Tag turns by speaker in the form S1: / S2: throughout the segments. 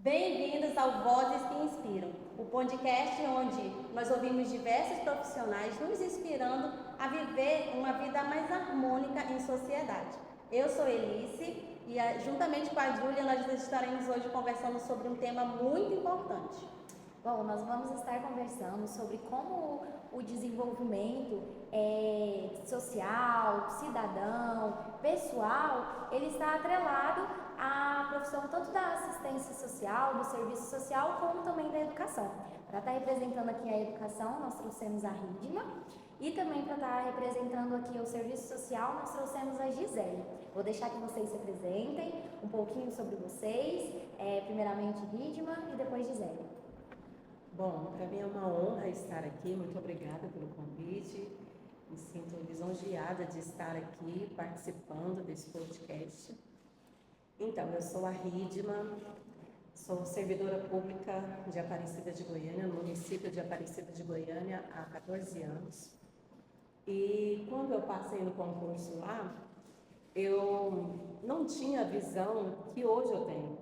S1: Bem-vindos ao Vozes que Inspiram, o podcast onde nós ouvimos diversos profissionais nos inspirando a viver uma vida mais harmônica em sociedade. Eu sou Elice e, juntamente com a Júlia, nós estaremos hoje conversando sobre um tema muito importante.
S2: Bom, nós vamos estar conversando sobre como o desenvolvimento social, cidadão, pessoal, ele está atrelado à profissão tanto da assistência social, do serviço social, como também da educação. Para estar representando aqui a educação, nós trouxemos a Ridma, e também para estar representando aqui o serviço social, nós trouxemos a Gisele. Vou deixar que vocês se apresentem um pouquinho sobre vocês, primeiramente Ridma e depois Gisele.
S3: Bom, para mim é uma honra estar aqui, muito obrigada pelo convite, me sinto lisonjeada de estar aqui participando desse podcast. Então, eu sou a Ridma, sou servidora pública de Aparecida de Goiânia, no município de Aparecida de Goiânia, há 14 anos. E quando eu passei no concurso lá, eu não tinha a visão que hoje eu tenho.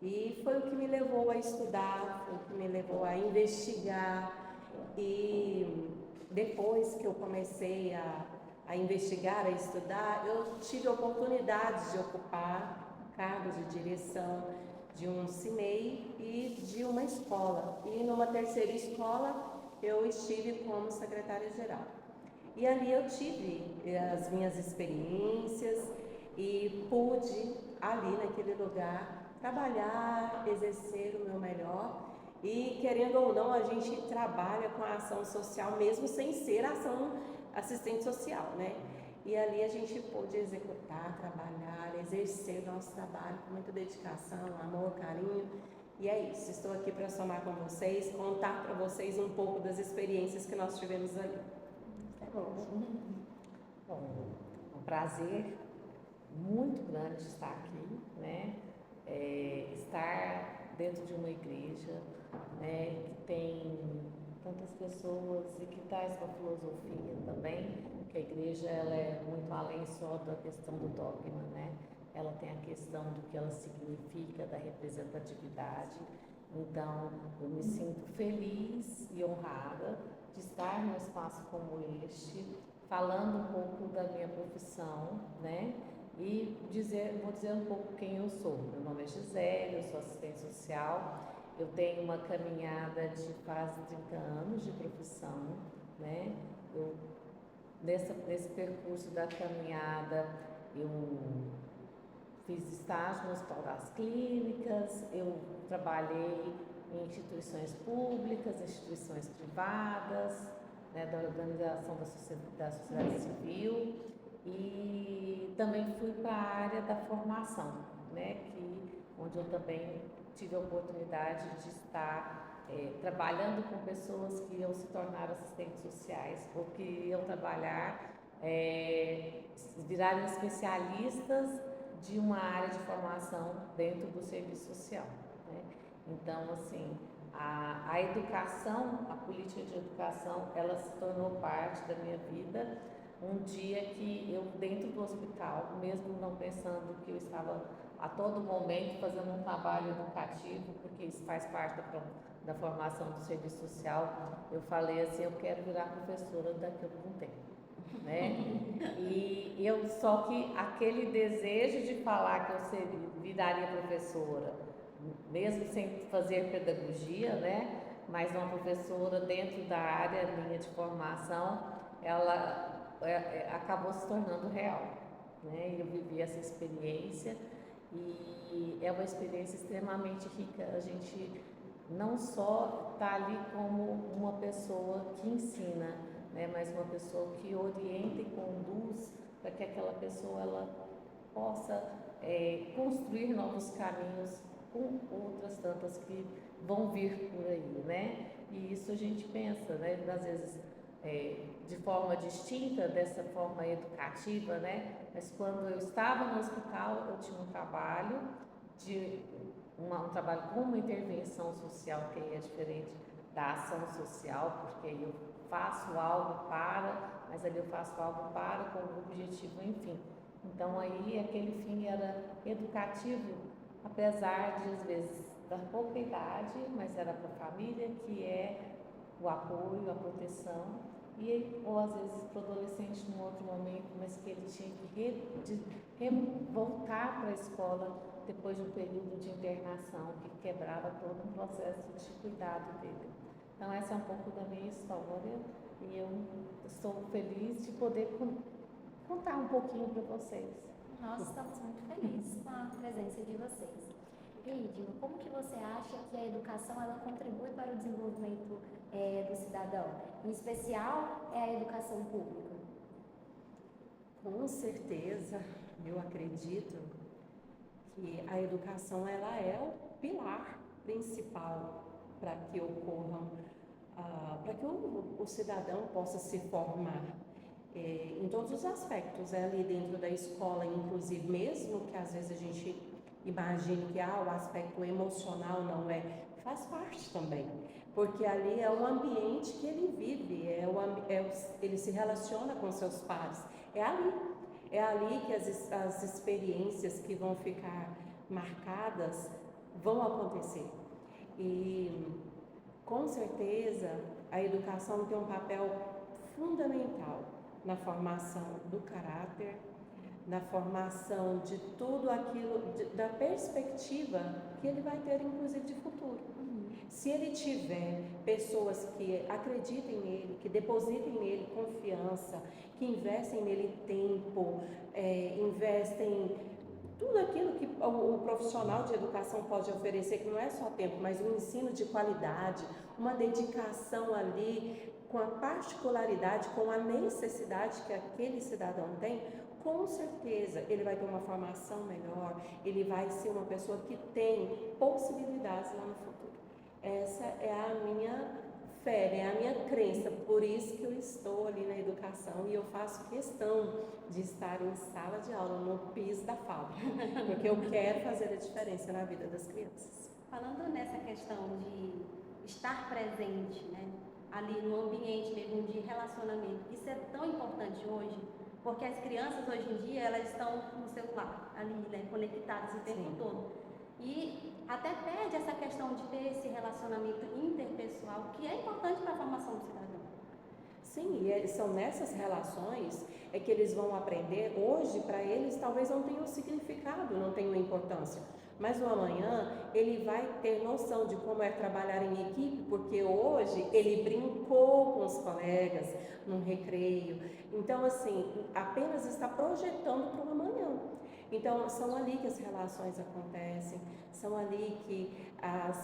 S3: E foi o que me levou a estudar, foi o que me levou a investigar. E depois que eu comecei a investigar, a estudar, eu tive a oportunidade de ocupar cargos de direção de um CIMEI e de uma escola. E numa terceira escola eu estive como secretária-geral. E ali eu tive as minhas experiências e pude, ali naquele lugar, trabalhar, exercer o meu melhor. E querendo ou não, a gente trabalha com a ação social mesmo sem ser ação assistente social, né? E ali a gente pôde executar, trabalhar, exercer o nosso trabalho com muita dedicação, amor, carinho. E é isso, estou aqui para somar com vocês, contar para vocês um pouco das experiências que nós tivemos ali.
S2: Tá bom.
S4: Bom, é um prazer muito grande estar aqui, né? Estar dentro de uma igreja, né, que tem tantas pessoas e que traz uma filosofia também, que a igreja ela é muito além só da questão do dogma, né? Ela tem a questão do que ela significa, da representatividade. Então, eu me sinto feliz e honrada de estar num espaço como este, falando um pouco da minha profissão, né? E vou dizer um pouco quem eu sou. Meu nome é Gisele, eu sou assistente social, eu tenho uma caminhada de quase 30 anos de profissão, né? Nesse percurso da caminhada, eu fiz estágio no Hospital das Clínicas, eu trabalhei em instituições públicas, instituições privadas, né, da organização da sociedade civil, e também fui para a área da formação, né, onde eu também tive a oportunidade de estar trabalhando com pessoas que iam se tornar assistentes sociais ou que iam trabalhar, virarem especialistas de uma área de formação dentro do serviço social, né? Então, assim, a educação, a política de educação, ela se tornou parte da minha vida. Um dia que eu, dentro do hospital, mesmo não pensando que eu estava a todo momento fazendo um trabalho educativo, porque isso faz parte da formação do serviço social, eu falei assim, eu quero virar professora daqui a algum tempo, né? E eu, só que aquele desejo de falar que eu viraria professora, mesmo sem fazer pedagogia, né? Mas uma professora dentro da área minha de formação, ela acabou se tornando real, né? Eu vivi essa experiência e é uma experiência extremamente rica. A gente não só está ali como uma pessoa que ensina, né? Mas uma pessoa que orienta e conduz para que aquela pessoa ela possa construir novos caminhos com outras tantas que vão vir por aí, né? E isso a gente pensa, né? Às vezes de forma distinta, dessa forma educativa, né? Mas quando eu estava no hospital, eu tinha um trabalho um trabalho com uma intervenção social, que é diferente da ação social, porque eu faço algo mas ali eu faço algo com o objetivo, enfim. Então aí aquele fim era educativo, apesar de às vezes da pouca idade, mas era para a família, que é o apoio, a proteção, ou às vezes para o adolescente num outro momento, mas que ele tinha que voltar para a escola depois de um período de internação, que quebrava todo um processo de cuidado dele. Então essa é um pouco da minha história e eu estou feliz de poder contar um pouquinho para vocês.
S2: Nós estamos muito felizes com a presença de vocês. Lídio, como que você acha que a educação ela contribui para o desenvolvimento do cidadão? Em especial, é a educação pública.
S3: Com certeza, eu acredito que a educação ela é o pilar principal para que ocorram, para que o cidadão possa se formar em todos os aspectos, ali dentro da escola, inclusive, mesmo que às vezes a gente imagine que o aspecto emocional não faz parte também, porque ali é o ambiente que ele vive, ele se relaciona com seus pares, é ali que as experiências que vão ficar marcadas vão acontecer. E com certeza a educação tem um papel fundamental na formação do caráter, na formação de tudo aquilo, da perspectiva que ele vai ter, inclusive, de futuro. Se ele tiver pessoas que acreditem nele, que depositem nele confiança, que investem nele tempo, investem tudo aquilo que o profissional de educação pode oferecer, que não é só tempo, mas um ensino de qualidade, uma dedicação ali com a particularidade, com a necessidade que aquele cidadão tem, com certeza ele vai ter uma formação melhor, ele vai ser uma pessoa que tem possibilidades lá no futuro. Essa é a minha fé, é a minha crença, por isso que eu estou ali na educação e eu faço questão de estar em sala de aula, no piso da fábrica, porque eu quero fazer a diferença na vida das crianças.
S1: Falando nessa questão de estar presente, né, ali no ambiente mesmo de relacionamento, isso é tão importante hoje, porque as crianças hoje em dia elas estão no celular, ali, né, conectadas o tempo todo. E até perde essa questão de ter esse relacionamento interpessoal, que é importante para a formação do cidadão.
S3: Sim, e são nessas relações que eles vão aprender. Hoje, para eles, talvez não tenha um significado, não tenha uma importância. Mas no amanhã, ele vai ter noção de como é trabalhar em equipe, porque hoje ele brincou com os colegas num recreio. Então, assim, apenas está projetando para o amanhã. Então, são ali que as relações acontecem, são ali que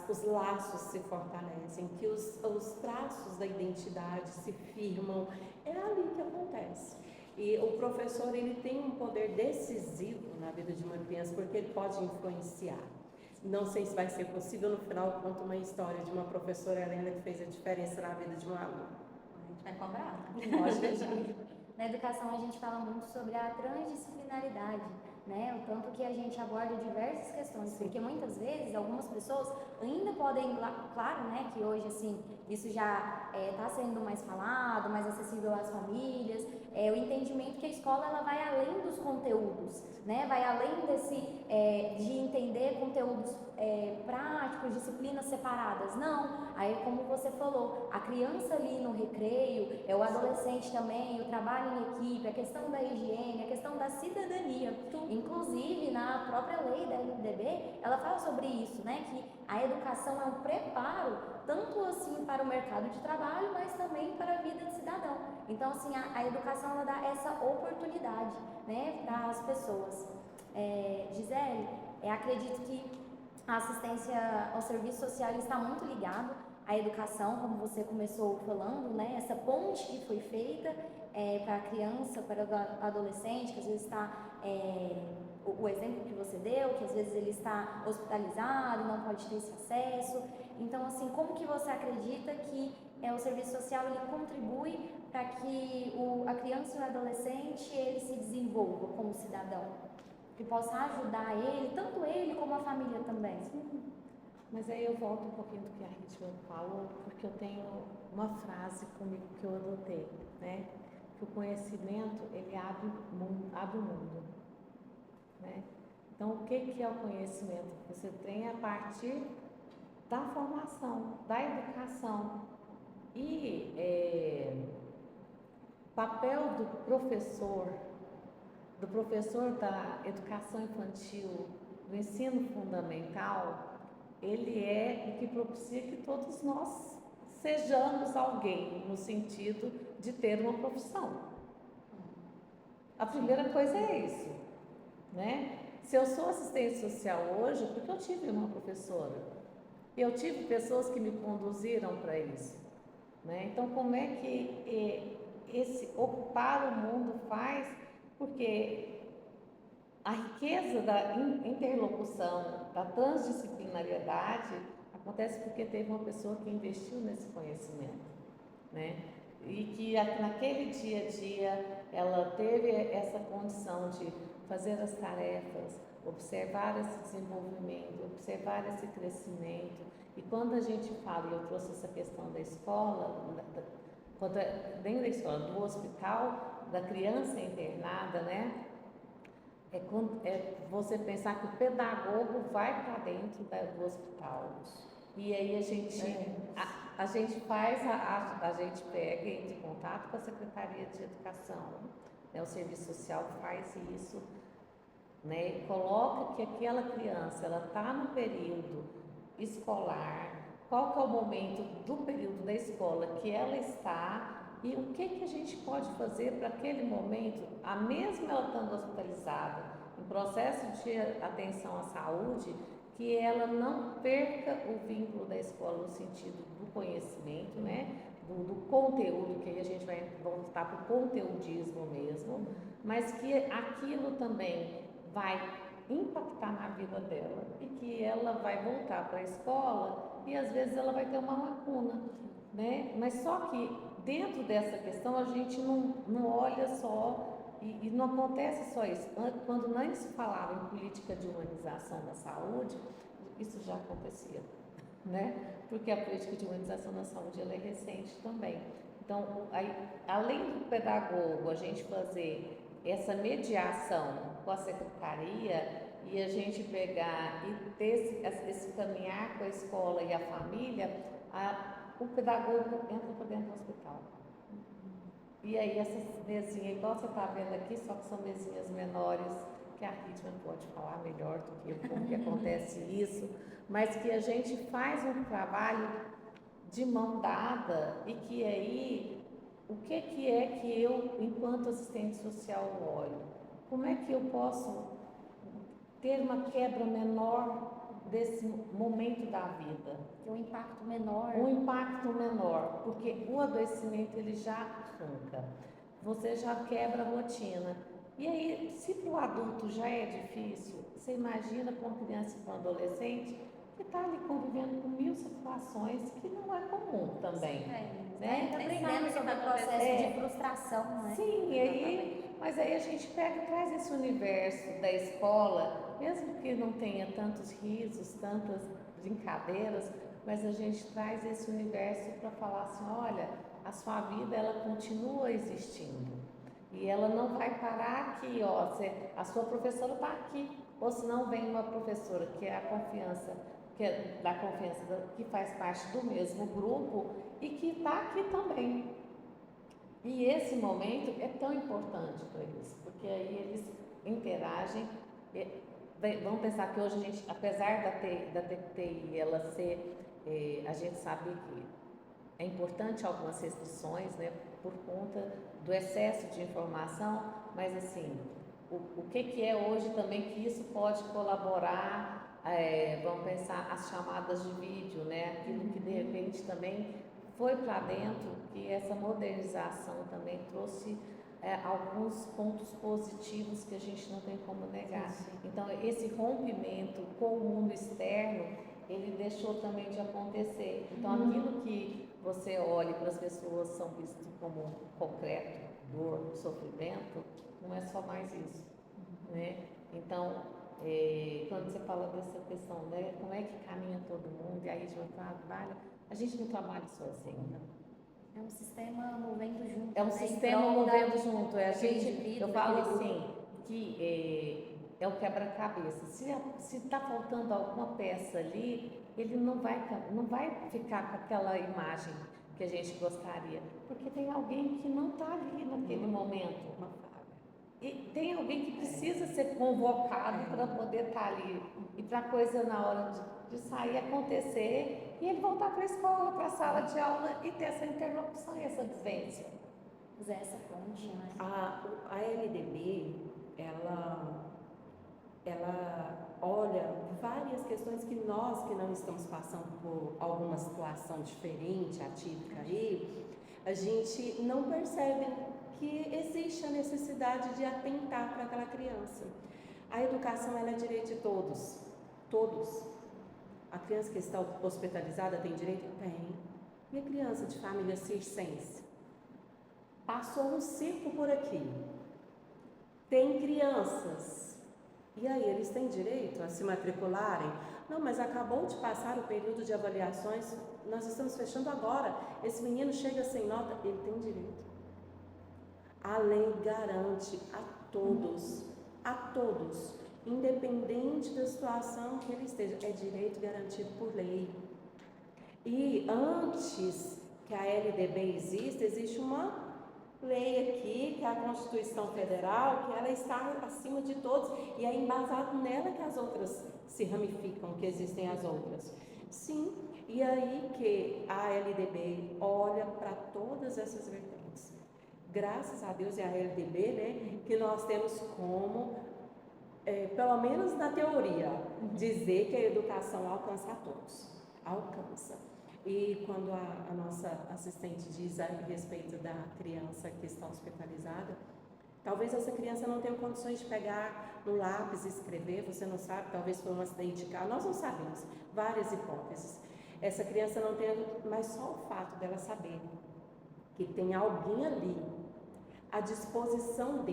S3: os laços se fortalecem, que os traços da identidade se firmam, é ali que acontece. E o professor, ele tem um poder decisivo na vida de uma criança, porque ele pode influenciar. Não sei se vai ser possível, no final eu conto uma história de uma professora Helena que fez a diferença na vida de um aluno.
S1: A gente vai cobrar.
S3: Lógico.
S2: Na educação a gente fala muito sobre a transdisciplinaridade, né? O tanto que a gente aborda diversas questões,
S3: Sim.
S2: porque muitas vezes algumas pessoas ainda podem, claro, né, que hoje assim isso já está sendo mais falado, mais acessível às famílias, o entendimento que a escola ela vai além dos conteúdos, né? Vai além de entender conteúdos práticos, disciplinas separadas. Não, aí como você falou, a criança ali no recreio, o adolescente também, o trabalho em equipe, a questão da higiene, a questão da cidadania. Inclusive, na própria lei da LDB, ela fala sobre isso, né? Que a educação é um preparo, tanto assim para o mercado de trabalho, mas também para a vida do cidadão. Então, assim, a educação ela dá essa oportunidade, né, para as pessoas. Gisele, acredito que a assistência ao serviço social está muito ligado à educação, como você começou falando, né? Essa ponte que foi feita para a criança, para o adolescente, que às vezes está, o exemplo que você deu, que às vezes ele está hospitalizado, não pode ter esse acesso. Então, assim, como que você acredita que o serviço social ele contribui para que a criança e o adolescente ele se desenvolva como cidadão? Que possa ajudar ele, tanto ele como a família também.
S4: Sim. Mas aí eu volto um pouquinho do que a Ritman falou, porque eu tenho uma frase comigo que eu adotei, né? Que o conhecimento, ele abre o mundo, né? Então, o que é o conhecimento? Você tem a partir da formação, da educação. E papel do professor da educação infantil, do ensino fundamental, ele é o que propicia que todos nós sejamos alguém, no sentido de ter uma profissão. A primeira coisa é isso, né? Se eu sou assistente social hoje, porque eu tive uma professora, eu tive pessoas que me conduziram para isso, né? Então, como é que esse ocupar o mundo faz? Porque a riqueza da interlocução, da transdisciplinariedade, acontece porque teve uma pessoa que investiu nesse conhecimento, né? E que naquele dia a dia ela teve essa condição de fazer as tarefas, observar esse desenvolvimento, observar esse crescimento. E quando a gente fala, e eu trouxe essa questão da escola, dentro da escola, do hospital, da criança internada, né? É você pensar que o pedagogo vai para dentro do hospital. E aí a gente faz, a gente pega e entra em contato com a Secretaria de Educação, né? O Serviço Social faz isso, né? Coloca que aquela criança, ela está no período escolar, qual que é o momento do período da escola que ela está e o que a gente pode fazer para aquele momento, a mesma ela estando hospitalizada, em processo de atenção à saúde, que ela não perca o vínculo da escola no sentido do conhecimento, né? Do conteúdo, que aí a gente vai voltar para o conteudismo mesmo, mas que aquilo também vai impactar na vida dela e que ela vai voltar para a escola e às vezes ela vai ter uma lacuna, né? Mas só que dentro dessa questão a gente não olha só e não acontece só isso. Quando não se falava em política de humanização da saúde, isso já acontecia, né? Porque a política de humanização da saúde ela é recente também. Então, aí, além do pedagogo, a gente fazer essa mediação com a secretaria e a gente pegar e ter esse caminhar com a escola e a família, o pedagogo entra para dentro do hospital. E aí essas mesinhas, igual você está vendo aqui, só que são mesinhas menores, que a Ritma pode falar melhor do que eu, como que acontece isso, mas que a gente faz um trabalho de mão dada e que aí, o que é que eu, enquanto assistente social, olho? Como é que eu posso ter uma quebra menor desse momento da vida?
S2: Um impacto menor.
S4: Um impacto menor, porque o adoecimento ele já arranca, você já quebra a rotina. E aí, se para o adulto já é difícil, você imagina para uma criança e para um adolescente que está ali convivendo com 1000 situações que não é comum também. Né?
S2: Está aprendendo sobre o processo de frustração, né?
S4: Sim, mas aí a gente pega e traz esse universo da escola, mesmo que não tenha tantos risos, tantas brincadeiras, mas a gente traz esse universo para falar assim, olha, a sua vida ela continua existindo e ela não vai parar aqui, ó, a sua professora está aqui, ou senão vem uma professora que é a confiança, que é da confiança que faz parte do mesmo grupo e que está aqui também. E esse momento é tão importante para eles, porque aí eles interagem. Vamos pensar que hoje a gente, apesar da TTI ela ser, a gente sabe que é importante algumas restrições, né, por conta do excesso de informação, mas assim, o que é hoje também que isso pode colaborar, vamos pensar as chamadas de vídeo, né, aquilo que de repente também foi para dentro, que essa modernização também trouxe alguns pontos positivos que a gente não tem como negar. Então, esse rompimento com o mundo externo, ele deixou também de acontecer. Então, aquilo que você olha para as pessoas são vistos como concreto, dor, sofrimento, não é só mais isso, né? Então, quando você fala dessa questão, né, como é que caminha todo mundo, e aí a gente trabalha, a gente não trabalha sozinho.
S2: É um sistema movendo junto.
S4: É um sistema movendo junto. Eu falo
S2: daquele
S4: assim, que é o quebra-cabeça. Se está faltando alguma peça ali, ele não vai ficar com aquela imagem que a gente gostaria, porque tem alguém que não está ali naquele momento. E tem alguém que precisa ser convocado para poder estar ali e para a coisa na hora de sair acontecer e ele voltar para a escola, para a sala de aula e ter essa interlocução e essa vivência.
S2: Usar essa ponte, né?
S3: A LDB, ela olha várias questões que nós que não estamos passando por alguma situação diferente, atípica aí, a gente não percebe que existe a necessidade de atentar para aquela criança. A educação ela é direito de todos, todos. A criança que está hospitalizada tem direito? Tem. E a criança de família circense? Passou um circo por aqui. Tem crianças. E aí, eles têm direito a se matricularem? Não, mas acabou de passar o período de avaliações, nós estamos fechando agora. Esse menino chega sem nota, ele tem direito. A lei garante a todos, independente da situação que ele esteja, é direito garantido por lei. E antes que a LDB existe uma lei aqui, que é a Constituição Federal, que ela está acima de todos, e é embasado nela que as outras se ramificam, que existem as outras. Sim, e aí que a LDB olha para todas essas vertentes. Graças a Deus é a LDB, né, que nós temos como, pelo menos na teoria, dizer que a educação alcança a todos. Alcança. E quando a nossa assistente diz a respeito da criança que está hospitalizada, talvez essa criança não tenha condições de pegar no lápis e escrever, você não sabe, talvez foi um acidente de carro, nós não sabemos, várias hipóteses. Essa criança não tem, mas só o fato dela saber que tem alguém ali à disposição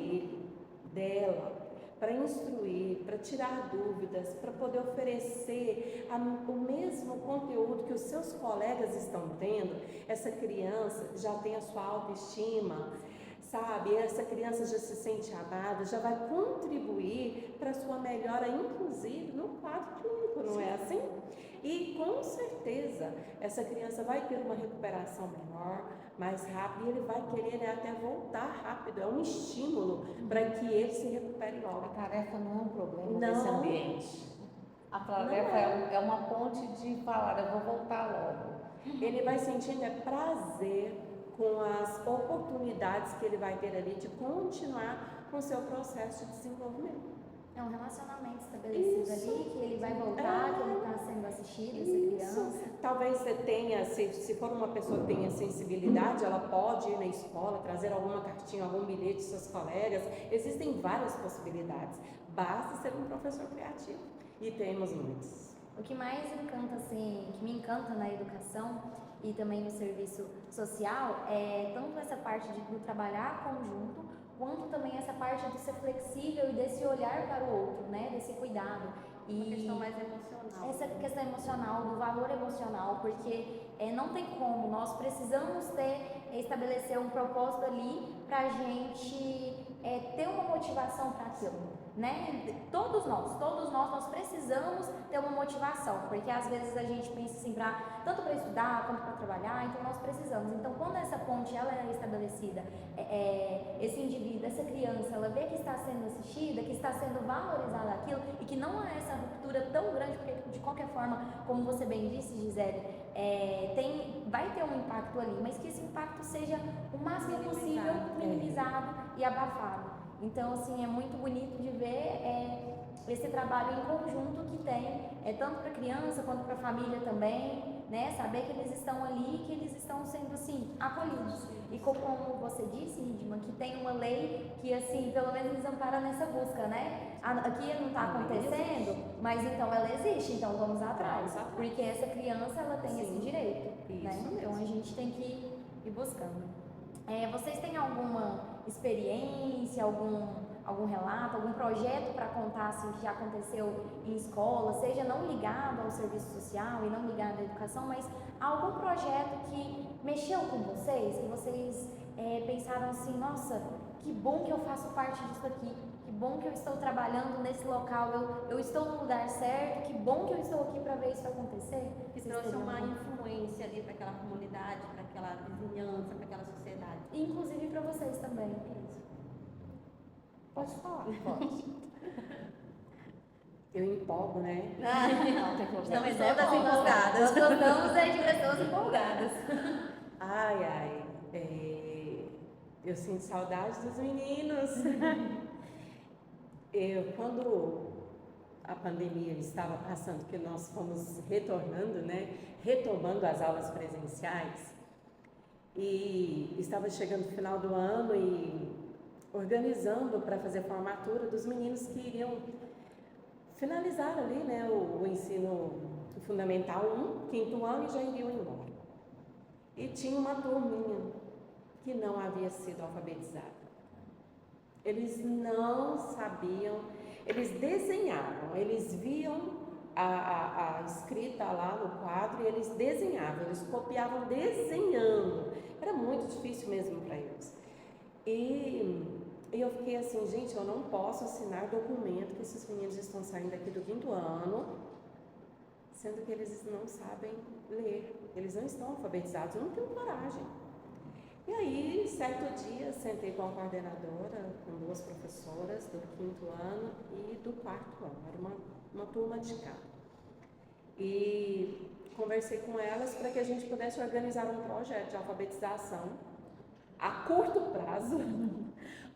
S3: dela, para instruir, para tirar dúvidas, para poder oferecer o mesmo conteúdo que os seus colegas estão tendo, essa criança já tem a sua autoestima, sabe? Essa criança já se sente amada, já vai contribuir para a sua melhora, inclusive no quadro clínico, não é assim? E com certeza essa criança vai ter uma recuperação menor, mais rápida, e ele vai querer até voltar rápido, é um estímulo para que ele se recupere logo.
S4: A tarefa não é um problema nesse ambiente. A tarefa é uma ponte de falar, eu vou voltar logo.
S3: Ele vai sentindo prazer com as oportunidades que ele vai ter ali de continuar com o seu processo de desenvolvimento.
S2: É um relacionamento estabelecido ali, que ele vai voltar, que ele está sendo assistido, essa criança.
S3: Talvez você tenha, se for uma pessoa que tenha sensibilidade, ela pode ir na escola, trazer alguma cartinha, algum bilhete de seus colegas. Existem várias possibilidades. Basta ser um professor criativo. E temos muitos.
S2: O que mais encanta, assim, que me encanta na educação e também no serviço social é tanto essa parte do trabalhar conjunto, quanto também essa parte de ser flexível e desse olhar para o outro, né? Desse cuidado. E
S1: uma questão mais emocional.
S2: Essa questão emocional, do valor emocional, porque não tem como, nós precisamos estabelecer um propósito ali para a gente ter uma motivação para aquilo, né? Todos nós precisamos ter uma motivação, porque às vezes a gente pensa assim, tanto para estudar quanto para trabalhar, então nós precisamos. Então, quando essa ponte ela é estabelecida, esse indivíduo, essa criança, ela vê que está sendo assistida, que está sendo valorizada aquilo e que não há essa ruptura tão grande, porque de qualquer forma, como você bem disse, Gisele, vai ter um impacto ali, mas que esse impacto seja o máximo possível minimizado e abafado. Então, assim, é muito bonito de ver esse trabalho em conjunto que tem, tanto para a criança quanto para a família também, né? Saber que eles estão ali, que eles estão sendo, assim, acolhidos. E como você disse, Hidman, que tem uma lei que, assim, pelo menos nos ampara nessa busca, né? Aqui não está acontecendo, mas então ela existe, então vamos atrás. Porque essa criança, ela tem esse direito, né? Então a gente tem que ir buscando. Vocês têm alguma experiência, algum relato, algum projeto para contar assim, que já aconteceu em escola, seja não ligado ao serviço social e não ligado à educação, mas algum projeto que mexeu com vocês, que vocês pensaram assim, nossa, que bom que eu faço parte disso aqui, que bom que eu estou trabalhando nesse local, eu estou no lugar certo, que bom que eu estou aqui para ver isso acontecer.
S1: Que
S2: Vocês
S1: trouxe
S2: teriam
S1: uma
S2: algum?
S1: influência ali para aquela comunidade, para aquela vizinhança, para aquela sociedade.
S2: Inclusive para vocês também.
S1: Isso.
S3: Pode falar, pode. Eu empolgo, né?
S4: Não tem problema.
S1: Estamos todas empolgadas.
S2: Nós gostamos de pessoas empolgadas.
S3: Ai, ai, eu sinto saudade dos meninos. Quando a pandemia estava passando, que nós fomos retornando, né? Retomando as aulas presenciais, e estava chegando o final do ano e organizando para fazer a formatura dos meninos que iriam finalizar ali, né, o ensino fundamental 1, 5º ano, e já iriam embora. E tinha uma turminha que não havia sido alfabetizada. Eles não sabiam, eles desenhavam, eles viam a escrita lá no quadro e eles desenhavam, eles copiavam desenhando. Era muito difícil mesmo para eles. E eu fiquei assim, gente, eu não posso assinar documento que esses meninos estão saindo aqui do 5º ano, sendo que eles não sabem ler, eles não estão alfabetizados, eu não tenho coragem. E aí, certo dia, sentei com a coordenadora, com 2 professoras do 5º ano e do 4º ano, era uma turma de cá. E conversei com elas para que a gente pudesse organizar um projeto de alfabetização a curto prazo,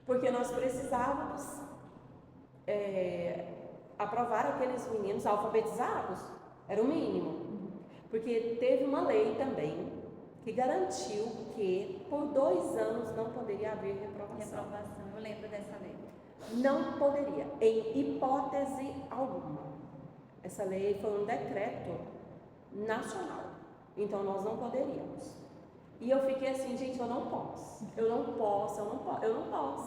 S3: porque nós precisávamos aprovar aqueles meninos alfabetizados, era o mínimo, porque teve uma lei também que garantiu que por 2 anos não poderia haver reprovação.
S1: Reprovação, eu lembro dessa lei.
S3: Não poderia, em hipótese alguma. Essa lei foi um decreto nacional, então nós não poderíamos. E eu fiquei assim, gente, eu não posso.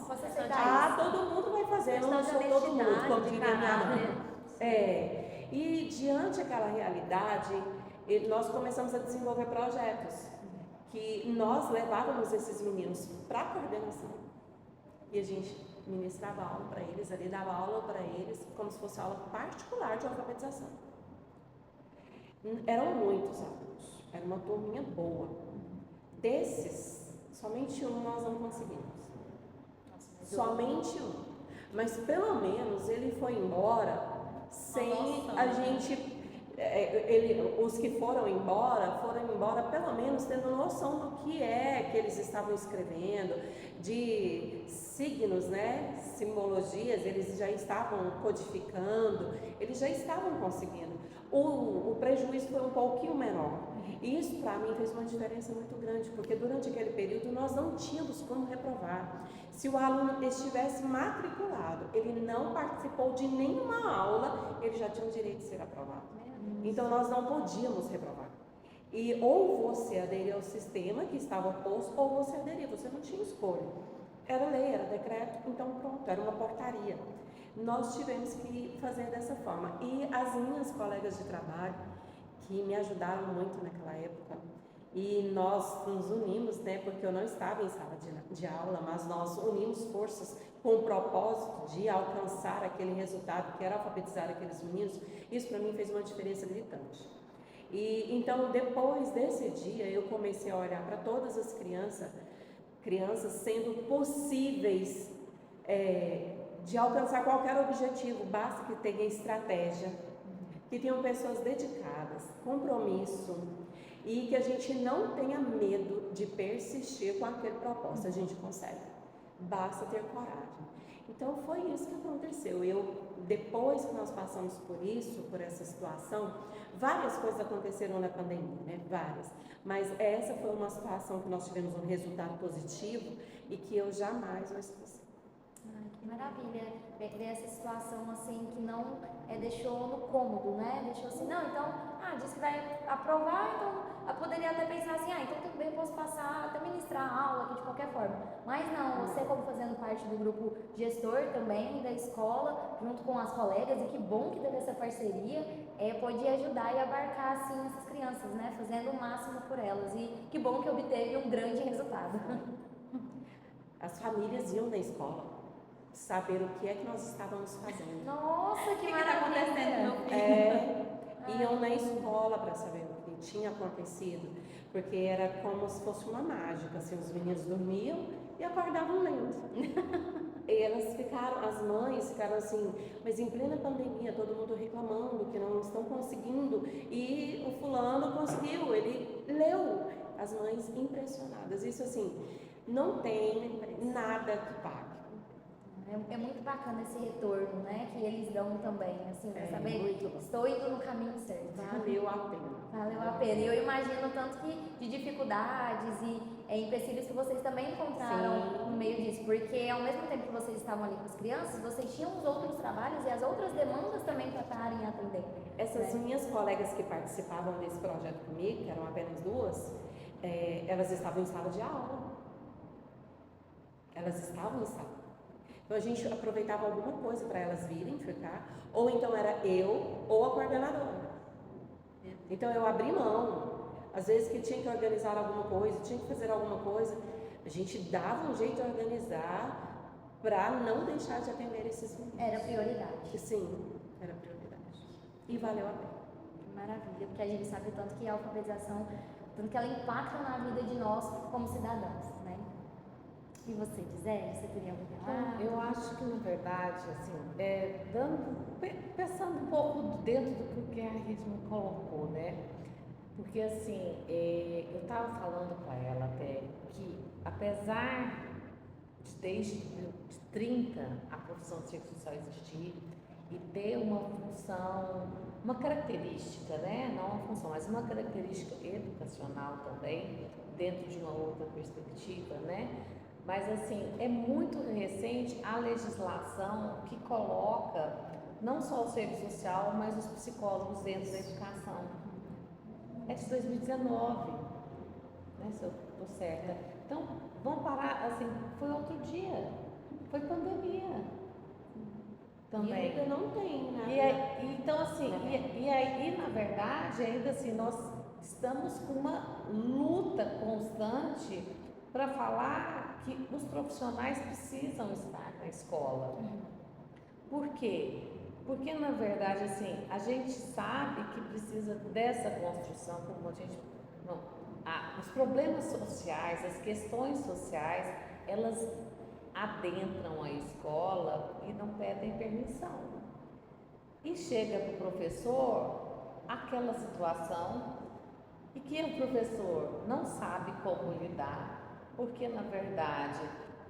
S2: Posso aceitar
S3: Ah,
S2: isso?
S3: todo mundo vai fazer, eu não
S1: Questão
S3: sou
S1: de
S3: todo mundo,
S1: honestidade,
S3: como
S1: de
S3: diria minha mãe.
S1: caráter.
S3: E diante daquela realidade, nós começamos a desenvolver projetos que nós levávamos esses meninos para a coordenação. E a gente ministrava aula para eles, ali dava aula para eles, como se fosse aula particular de alfabetização. Eram muitos alunos, era uma turminha boa. Desses, somente um nós não conseguimos. Somente um. Mas pelo menos ele foi embora sem a gente. Os que foram embora pelo menos tendo noção do que eles estavam escrevendo, de signos, né? Simbologias, eles já estavam codificando, eles já estavam conseguindo. O prejuízo foi um pouquinho menor. E isso para mim fez uma diferença muito grande, porque durante aquele período nós não tínhamos como reprovar. Se o aluno estivesse matriculado, ele não participou de nenhuma aula, ele já tinha o direito de ser aprovado. Então nós não podíamos reprovar. E ou você aderia ao sistema que estava posto, ou você aderia, você não tinha escolha. Era lei, era decreto, então pronto, era uma portaria. Nós tivemos que fazer dessa forma. E as minhas colegas de trabalho, que me ajudaram muito naquela época, e nós nos unimos, né, porque eu não estava em sala de aula, mas nós unimos forças com o propósito de alcançar aquele resultado, que era alfabetizar aqueles meninos. Isso para mim fez uma diferença gritante. E então, depois desse dia, eu comecei a olhar para todas as crianças sendo possíveis de alcançar qualquer objetivo, basta que tenha estratégia, que tenham pessoas dedicadas, compromisso, e que a gente não tenha medo de persistir com aquele propósito. A gente consegue, basta ter coragem. Então foi isso que aconteceu. Depois que nós passamos por isso, por essa situação, várias coisas aconteceram na pandemia, né? Várias. Mas essa foi uma situação que nós tivemos um resultado positivo e que eu jamais vou esquecer.
S2: Que maravilha ver essa situação assim que não deixou no cômodo, né? Deixou assim, não, então, disse que vai aprovar, então eu poderia até pensar assim, então tudo bem, eu posso passar, até ministrar a aula aqui de qualquer forma. Mas não, você como fazendo parte do grupo gestor também da escola, junto com as colegas, e que bom que teve essa parceria, pode ajudar e abarcar assim essas crianças, né? Fazendo o máximo por elas. E que bom que obteve um grande resultado.
S3: As famílias iam na escola. saber o que é que nós estávamos fazendo.
S2: Nossa, que
S1: O que está
S2: maravilha!
S1: acontecendo, meu filho?
S3: Iam na escola para saber o que tinha acontecido, porque era como se fosse uma mágica, assim, os meninos dormiam e acordavam lendo. E elas ficaram, as mães ficaram assim, mas em plena pandemia, todo mundo reclamando que não estão conseguindo, e o fulano conseguiu, ele leu. As mães impressionadas. Isso assim, não tem nada que pague.
S2: É muito bacana esse retorno, né, que eles dão também, assim, pra saber,
S3: muito bom.
S2: estou indo no caminho certo.
S3: Valeu a pena.
S2: Valeu a pena. E eu imagino tanto que de dificuldades e empecilhos que vocês também encontraram
S3: Sim.
S2: no meio disso, porque ao mesmo tempo que vocês estavam ali com as crianças, vocês tinham os outros trabalhos e as outras demandas também para estarem atendendo.
S3: Essas minhas colegas que participavam desse projeto comigo, que eram apenas duas, elas estavam em sala de aula. Elas estavam em sala. Então a gente aproveitava alguma coisa para elas virem ficar, ou então era eu ou a coordenadora. Então eu abri mão. Às vezes que tinha que organizar alguma coisa, tinha que fazer alguma coisa, a gente dava um jeito de organizar para não deixar de atender esses meninos.
S2: Era prioridade.
S3: Sim, era prioridade. E valeu a pena.
S2: Maravilha, porque a gente sabe o tanto que a alfabetização, tanto que ela impacta na vida de nós como cidadãos, né? E você, Gisele, você queria algum relato?
S4: Eu acho que, na verdade, assim, pensando um pouco dentro do que a Ritmo colocou, né? Porque, assim, eu estava falando para ela até que, apesar de desde 30 a profissão de serviço social existir e ter uma função, uma característica, né? Não uma função, mas uma característica educacional também, dentro de uma outra perspectiva, né? Mas, assim, é muito recente a legislação que coloca não só o serviço social, mas os psicólogos dentro da educação. É de 2019, né, se eu estou certa. Então, vamos parar, assim, foi outro dia, foi pandemia também.
S3: E ainda não tem, né?
S4: E aí, então, assim, e aí, na verdade, ainda assim, nós estamos com uma luta constante para falar que os profissionais precisam estar na escola. Por quê? Porque, na verdade, assim, a gente sabe que precisa dessa construção, como a gente... os problemas sociais, as questões sociais, elas adentram a escola e não pedem permissão. E chega para o professor aquela situação e que o professor não sabe como lidar, porque, na verdade,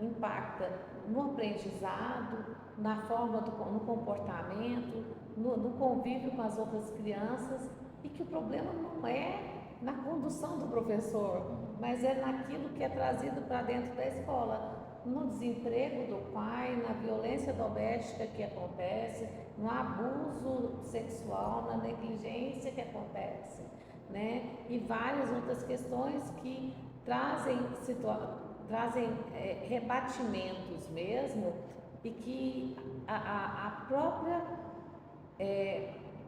S4: impacta no aprendizado, na forma, no comportamento, no convívio com as outras crianças, e que o problema não é na condução do professor, mas é naquilo que é trazido para dentro da escola, no desemprego do pai, na violência doméstica que acontece, no abuso sexual, na negligência que acontece, né? E várias outras questões que trazem rebatimentos mesmo, e que a própria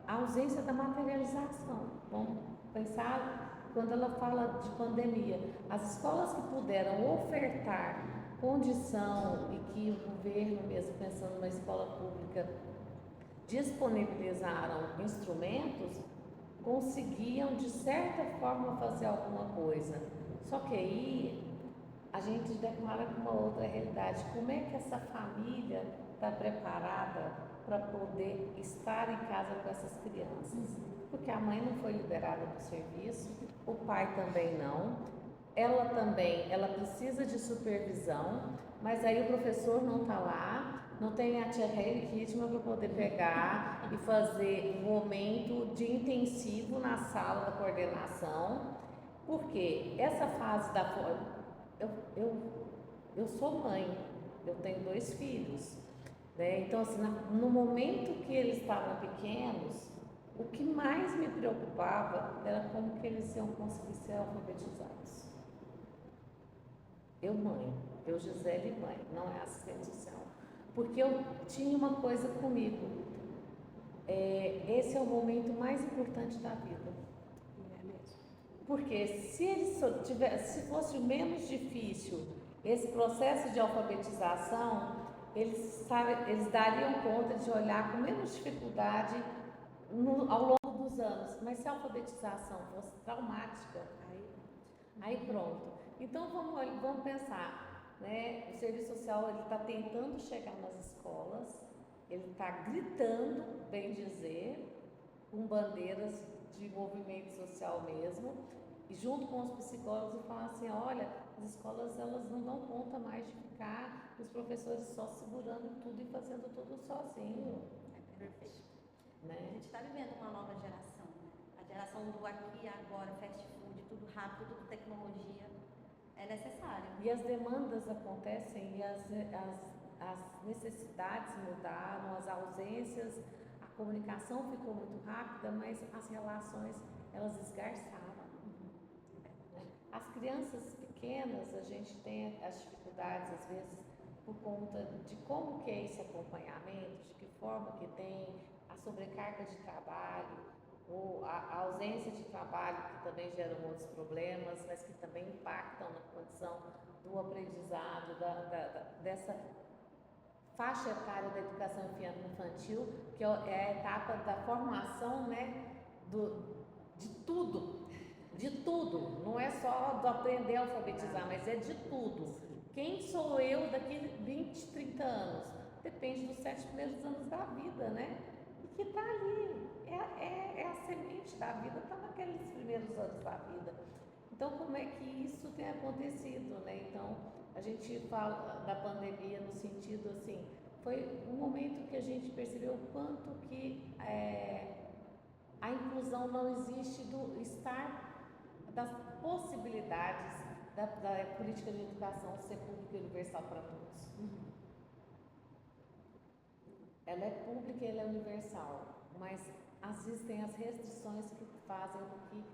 S4: ausência da materialização. Vamos pensar, quando ela fala de pandemia, as escolas que puderam ofertar condição e que o governo, mesmo pensando numa escola pública, disponibilizaram instrumentos, conseguiam de certa forma fazer alguma coisa. Só que aí a gente depara com uma outra realidade. Como é que essa família está preparada para poder estar em casa com essas crianças? Porque a mãe não foi liberada do serviço, o pai também não. Ela precisa de supervisão, mas aí o professor não está lá, não tem a tia Ritmo para poder pegar e fazer um momento de intensivo na sala da coordenação. Porque essa fase da eu sou mãe, eu tenho 2 filhos, né? Então, assim, no momento que eles estavam pequenos, o que mais me preocupava era como que eles iam conseguir ser alfabetizados. Eu mãe, eu Gisele mãe, não é assistente social, porque eu tinha uma coisa comigo, esse é o momento mais importante da vida. Porque se fosse menos difícil esse processo de alfabetização, eles dariam conta de olhar com menos dificuldade ao longo dos anos. Mas se a alfabetização fosse traumática, aí pronto. Então vamos pensar, né? O serviço social ele está tentando chegar nas escolas, ele está gritando, bem dizer, com bandeiras de movimento social mesmo, e junto com os psicólogos falar assim, olha, as escolas elas não dão conta mais de ficar os professores só segurando tudo e fazendo tudo sozinho.
S1: Perfeito.
S4: Né?
S1: A gente está vivendo uma nova geração, a geração do aqui e agora, fast food, tudo rápido, tudo tecnologia, é necessário.
S4: E as demandas acontecem e as necessidades mudaram, as ausências, a comunicação ficou muito rápida, mas as relações elas esgarçaram. Né? As crianças pequenas, a gente tem as dificuldades às vezes por conta de como que é esse acompanhamento, de que forma que tem, a sobrecarga de trabalho, ou a ausência de trabalho, que também geram outros problemas, mas que também impactam na condição do aprendizado, dessa faixa etária da educação infantil, que é a etapa da formação, né, de tudo, não é só do aprender a alfabetizar, mas é de tudo. Quem sou eu daqui 20, 30 anos? Depende dos 7 primeiros anos da vida, né? E que está ali, é a semente da vida, está naqueles primeiros anos da vida. Então, como é que isso tem acontecido, né? Então, a gente fala da pandemia no sentido assim, foi um momento que a gente percebeu o quanto que a inclusão não existe do estar, das possibilidades da política de educação ser pública e universal para todos. Ela é pública e ela é universal, mas às vezes tem as restrições que fazem com que,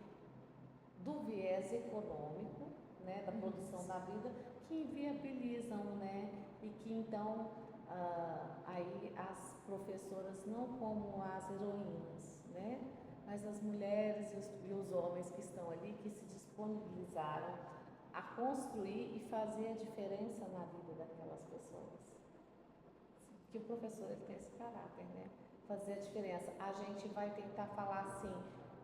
S4: do viés econômico, né, da produção da vida, que inviabilizam, né, e que então aí as professoras não como as heroínas, né, mas as mulheres e os homens que estão ali, que se disponibilizaram a construir e fazer a diferença na vida daquelas pessoas. Que o professor ele tem esse caráter, né? Fazer a diferença. A gente vai tentar falar assim,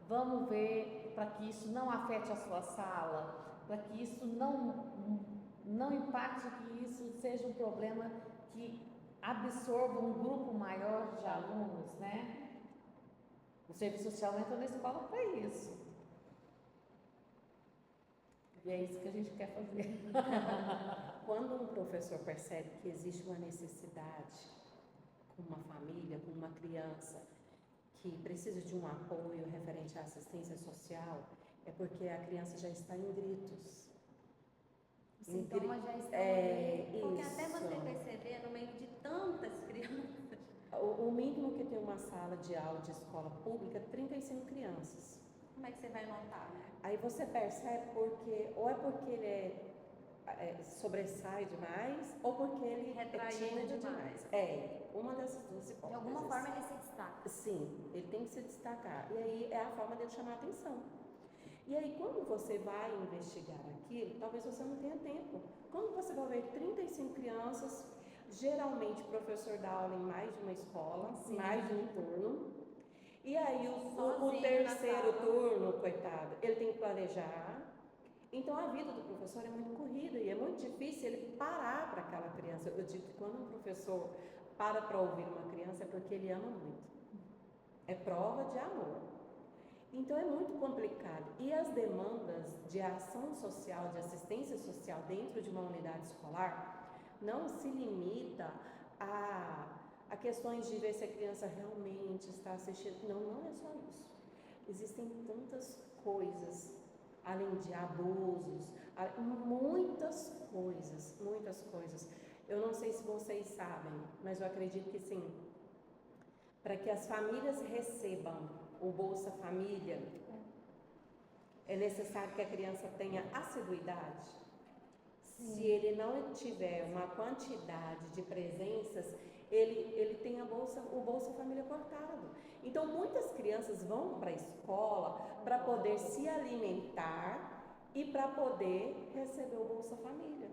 S4: vamos ver para que isso não afete a sua sala, para que isso não impacte, que isso seja um problema que absorva um grupo maior de alunos, né? O serviço social entra na escola para isso. E é isso que a gente quer fazer.
S3: Quando um professor percebe que existe uma necessidade com uma família, com uma criança que precisa de um apoio referente à assistência social, é porque a criança já está em gritos.
S2: Os sintomas já estão
S1: Porque até você perceber, no meio de tantas crianças...
S3: O mínimo que tem uma sala de aula de escola pública é 35 crianças.
S1: Como é que você vai notar, né?
S3: Aí você percebe ou é porque ele sobressai demais, ou porque ele é tímido demais. Uma dessas duas hipóteses.
S2: De alguma forma ele se destaca.
S3: Sim, ele tem que se destacar. E aí é a forma dele chamar a atenção. E aí quando você vai investigar aquilo, talvez você não tenha tempo. Quando você vai ver 35 crianças, geralmente o professor dá aula em mais de uma escola, sim, mais de um turno. E aí o terceiro turno, coitado, ele tem que planejar. Então a vida do professor é muito corrida e é muito difícil ele parar para aquela criança. Eu digo que quando um professor para ouvir uma criança é porque ele ama muito. É prova de amor. Então é muito complicado. E as demandas de ação social, de assistência social dentro de uma unidade escolar não se limita a questões de ver se a criança realmente está assistindo. Não é só isso. Existem tantas coisas, além de abusos, muitas coisas. Eu não sei se vocês sabem, mas eu acredito que sim. Para que as famílias recebam o Bolsa Família, é necessário que a criança tenha assiduidade. Sim. Se ele não tiver uma quantidade de presenças, ele tem o Bolsa Família cortado. Então, muitas crianças vão para a escola para poder se alimentar e para poder receber o Bolsa Família.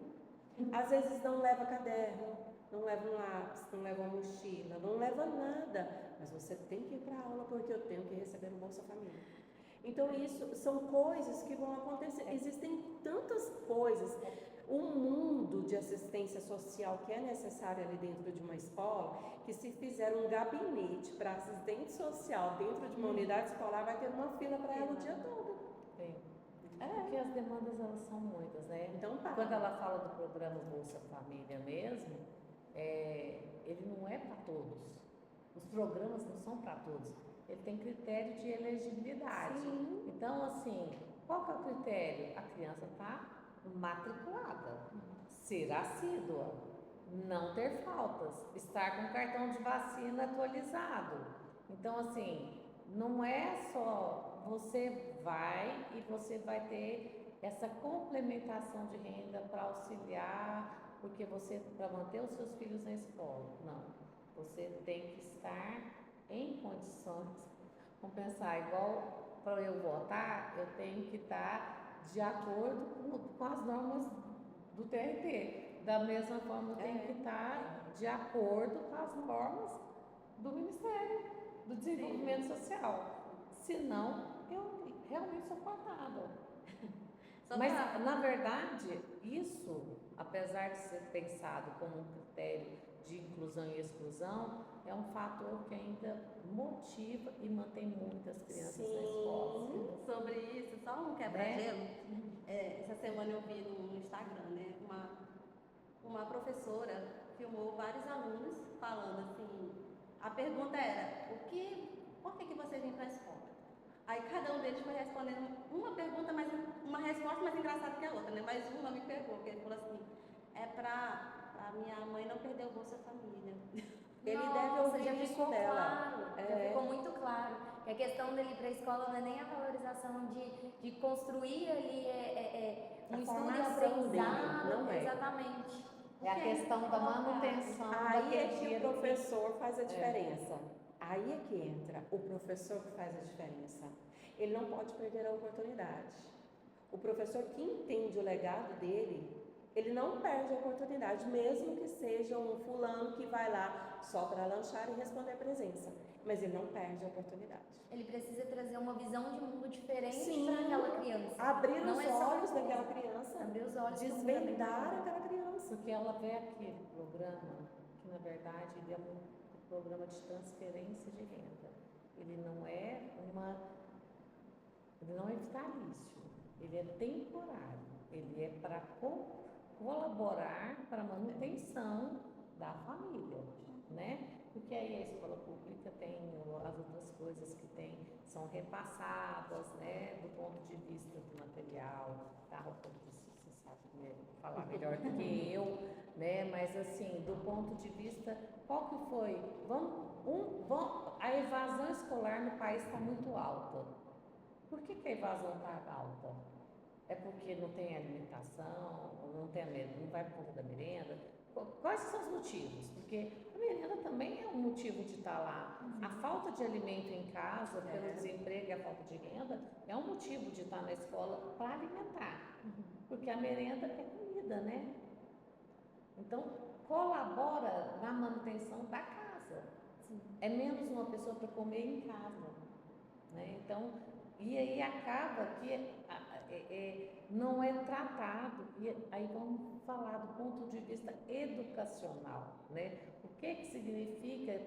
S3: Às vezes não leva caderno, não leva um lápis, não leva uma mochila, não leva nada, mas você tem que ir para a aula porque eu tenho que receber o Bolsa Família. Então, isso são coisas que vão acontecer. Existem tantas coisas. O mundo de assistência social que é necessário ali dentro de uma escola, que se fizer um gabinete para assistente social dentro de uma unidade escolar, vai ter uma fila para ela o dia todo.
S4: Porque as demandas elas são muitas, né?
S3: Então, tá.
S4: Quando ela fala do programa Bolsa Família mesmo, ele não é para todos. Os programas não são para todos. Ele tem critério de elegibilidade.
S3: Sim.
S4: Então, assim, qual que é o critério? A criança está matriculada, ser assídua, não ter faltas, estar com o cartão de vacina atualizado. Então, assim, não é só você vai e você vai ter essa complementação de renda para auxiliar, porque você, para manter os seus filhos na escola. Não, você tem que estar em condições, vamos pensar, igual para eu votar, eu tenho que estar de acordo com as normas do TRT. Da mesma forma, eu tenho que estar de acordo com as normas do Ministério do Desenvolvimento Social. Senão, eu realmente sou cortada. Mas, na verdade, isso, apesar de ser pensado como um critério de inclusão e exclusão, é um fator que ainda motiva e mantém muitas crianças na escola.
S1: Sobre isso, só um quebra-gelo. Essa semana eu vi no Instagram, né? Uma professora filmou vários alunos falando assim, a pergunta era, por que vocês vêm para a escola? Aí cada um deles foi respondendo uma pergunta, mas uma resposta mais engraçada que a outra, né? Mas uma me pegou, que ele falou assim, é para a minha mãe não perder o Bolsa Família.
S3: Ele
S2: Nossa,
S3: deve ouvir
S2: já
S3: isso
S2: ficou
S3: dela.
S2: claro, já ficou muito claro que a questão dele ir para a escola não é nem a valorização de construir ali um
S3: A
S2: estudo e
S3: formação dele,
S2: aprendizado,
S3: não é.
S2: exatamente.
S4: É a questão da manutenção
S3: Aí é
S4: daquele
S3: que o
S4: dinheiro
S3: professor faz a diferença. Aí é que entra o professor que faz a diferença. Ele não pode perder a oportunidade. O professor que entende o legado dele, ele não perde a oportunidade, mesmo que seja um fulano que vai lá só para lanchar e responder presença. Mas ele não perde a oportunidade.
S2: Ele precisa trazer uma visão de mundo diferente
S3: Sim,
S2: para aquela criança.
S3: abrir
S2: Não
S3: os
S2: é só
S3: olhos
S2: uma
S3: daquela
S2: coisa.
S3: criança,
S2: Abrir os olhos
S3: desvendar aquela criança.
S4: Porque ela vê aquele programa que, na verdade, ele é um programa de transferência de renda. Ele não é vitalício, ele é temporário, ele é para colaborar para a manutenção da família, né? Porque aí a escola pública tem as outras coisas que são repassadas, né? Do ponto de vista do material, da roupa, você sabe falar melhor do que eu, né? Mas assim, do ponto de vista, qual que foi? A evasão escolar no país está muito alta. Por que a evasão está alta? É porque não tem alimentação, não vai por conta da merenda? Quais são os motivos? Porque a merenda também é um motivo de estar lá. A falta de alimento em casa, pelo desemprego e a falta de renda, é um motivo de estar na escola para alimentar. Porque a merenda é comida, né? Então, colabora na manutenção da casa. É menos uma pessoa para comer em casa, né? Então, e aí acaba que não é tratado, e aí vamos falar do ponto de vista educacional, né? O que significa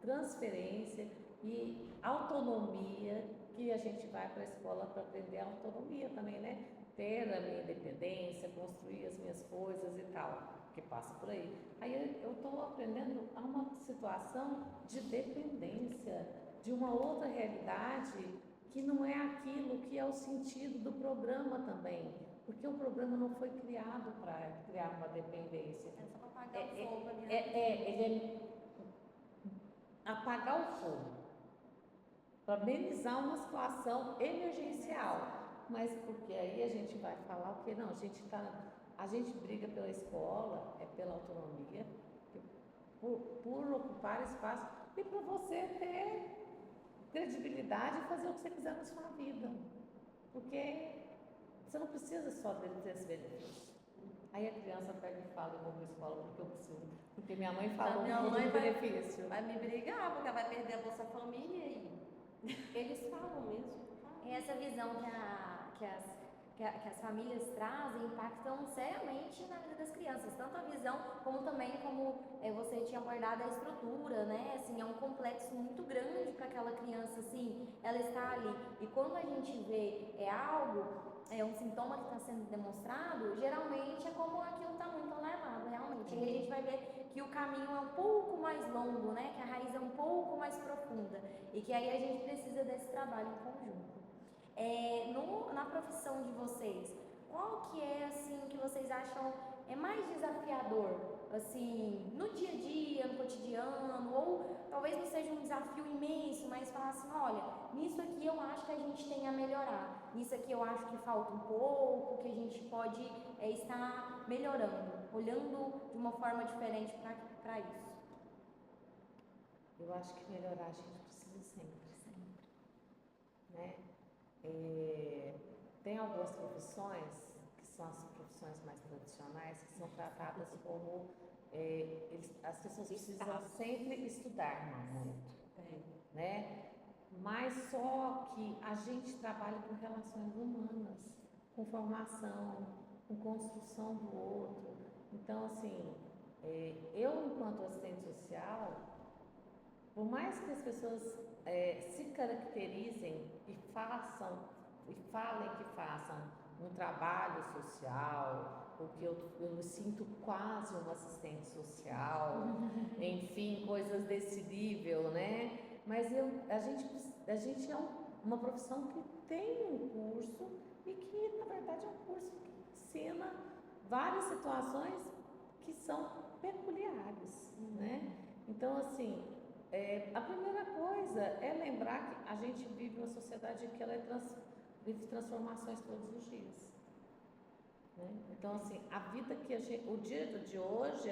S4: transferência e autonomia, que a gente vai para a escola para aprender a autonomia também, né? Ter a minha independência, construir as minhas coisas e tal, que passa por aí. Aí eu estou aprendendo a uma situação de dependência, de uma outra realidade que não é aquilo que é o sentido do programa também, porque o programa não foi criado para criar uma dependência.
S1: É só para apagar o fogo ali.
S4: Ele é apagar o fogo, para amenizar uma situação emergencial. Mas porque aí a gente vai falar o que não, a gente briga pela escola, pela autonomia, por ocupar espaço e para você ter credibilidade e fazer o que você quiser na sua vida. Porque você não precisa só desses benefícios. Aí a criança pega e fala, eu vou para a escola porque eu preciso, porque minha mãe falou
S1: Minha
S4: do
S1: mãe
S4: benefício.
S1: vai me brigar, porque vai perder a Bolsa Família e eles falam mesmo.
S2: E essa visão que as famílias trazem impactam seriamente na vida das crianças, tanto a visão como também como você tinha abordado a estrutura, né? Assim, é um complexo muito grande para aquela criança, assim, ela está ali. E quando a gente vê um sintoma que está sendo demonstrado, geralmente é como aquilo está muito alarmado, realmente. Aí a gente vai ver que o caminho é um pouco mais longo, né? Que a raiz é um pouco mais profunda e que aí a gente precisa desse trabalho em conjunto. Na profissão de vocês, qual que é assim que vocês acham mais desafiador, assim, no dia a dia, no cotidiano, ou talvez não seja um desafio imenso, mas falar assim, olha, nisso aqui eu acho que a gente tem a melhorar, nisso aqui eu acho que falta um pouco, que a gente pode estar melhorando, olhando de uma forma diferente para isso.
S4: Eu acho que melhorar a gente precisa sempre, né? Tem algumas profissões que são as profissões mais tradicionais que são tratadas como as pessoas precisam sempre estudar muito, né? Mas só que a gente trabalha com relações humanas, com formação, com construção do outro. Então, assim, eu enquanto assistente social, por mais que as pessoas se caracterizem e falem que façam um trabalho social, porque eu me sinto quase uma assistente social, enfim, coisas desse nível, né? Mas a gente é uma profissão que tem um curso e que, na verdade, é um curso que ensina várias situações que são peculiares, né? Então, assim, a primeira coisa é lembrar que a gente vive uma sociedade que ela vive transformações todos os dias, né? Então, assim, a vida que o dia de hoje,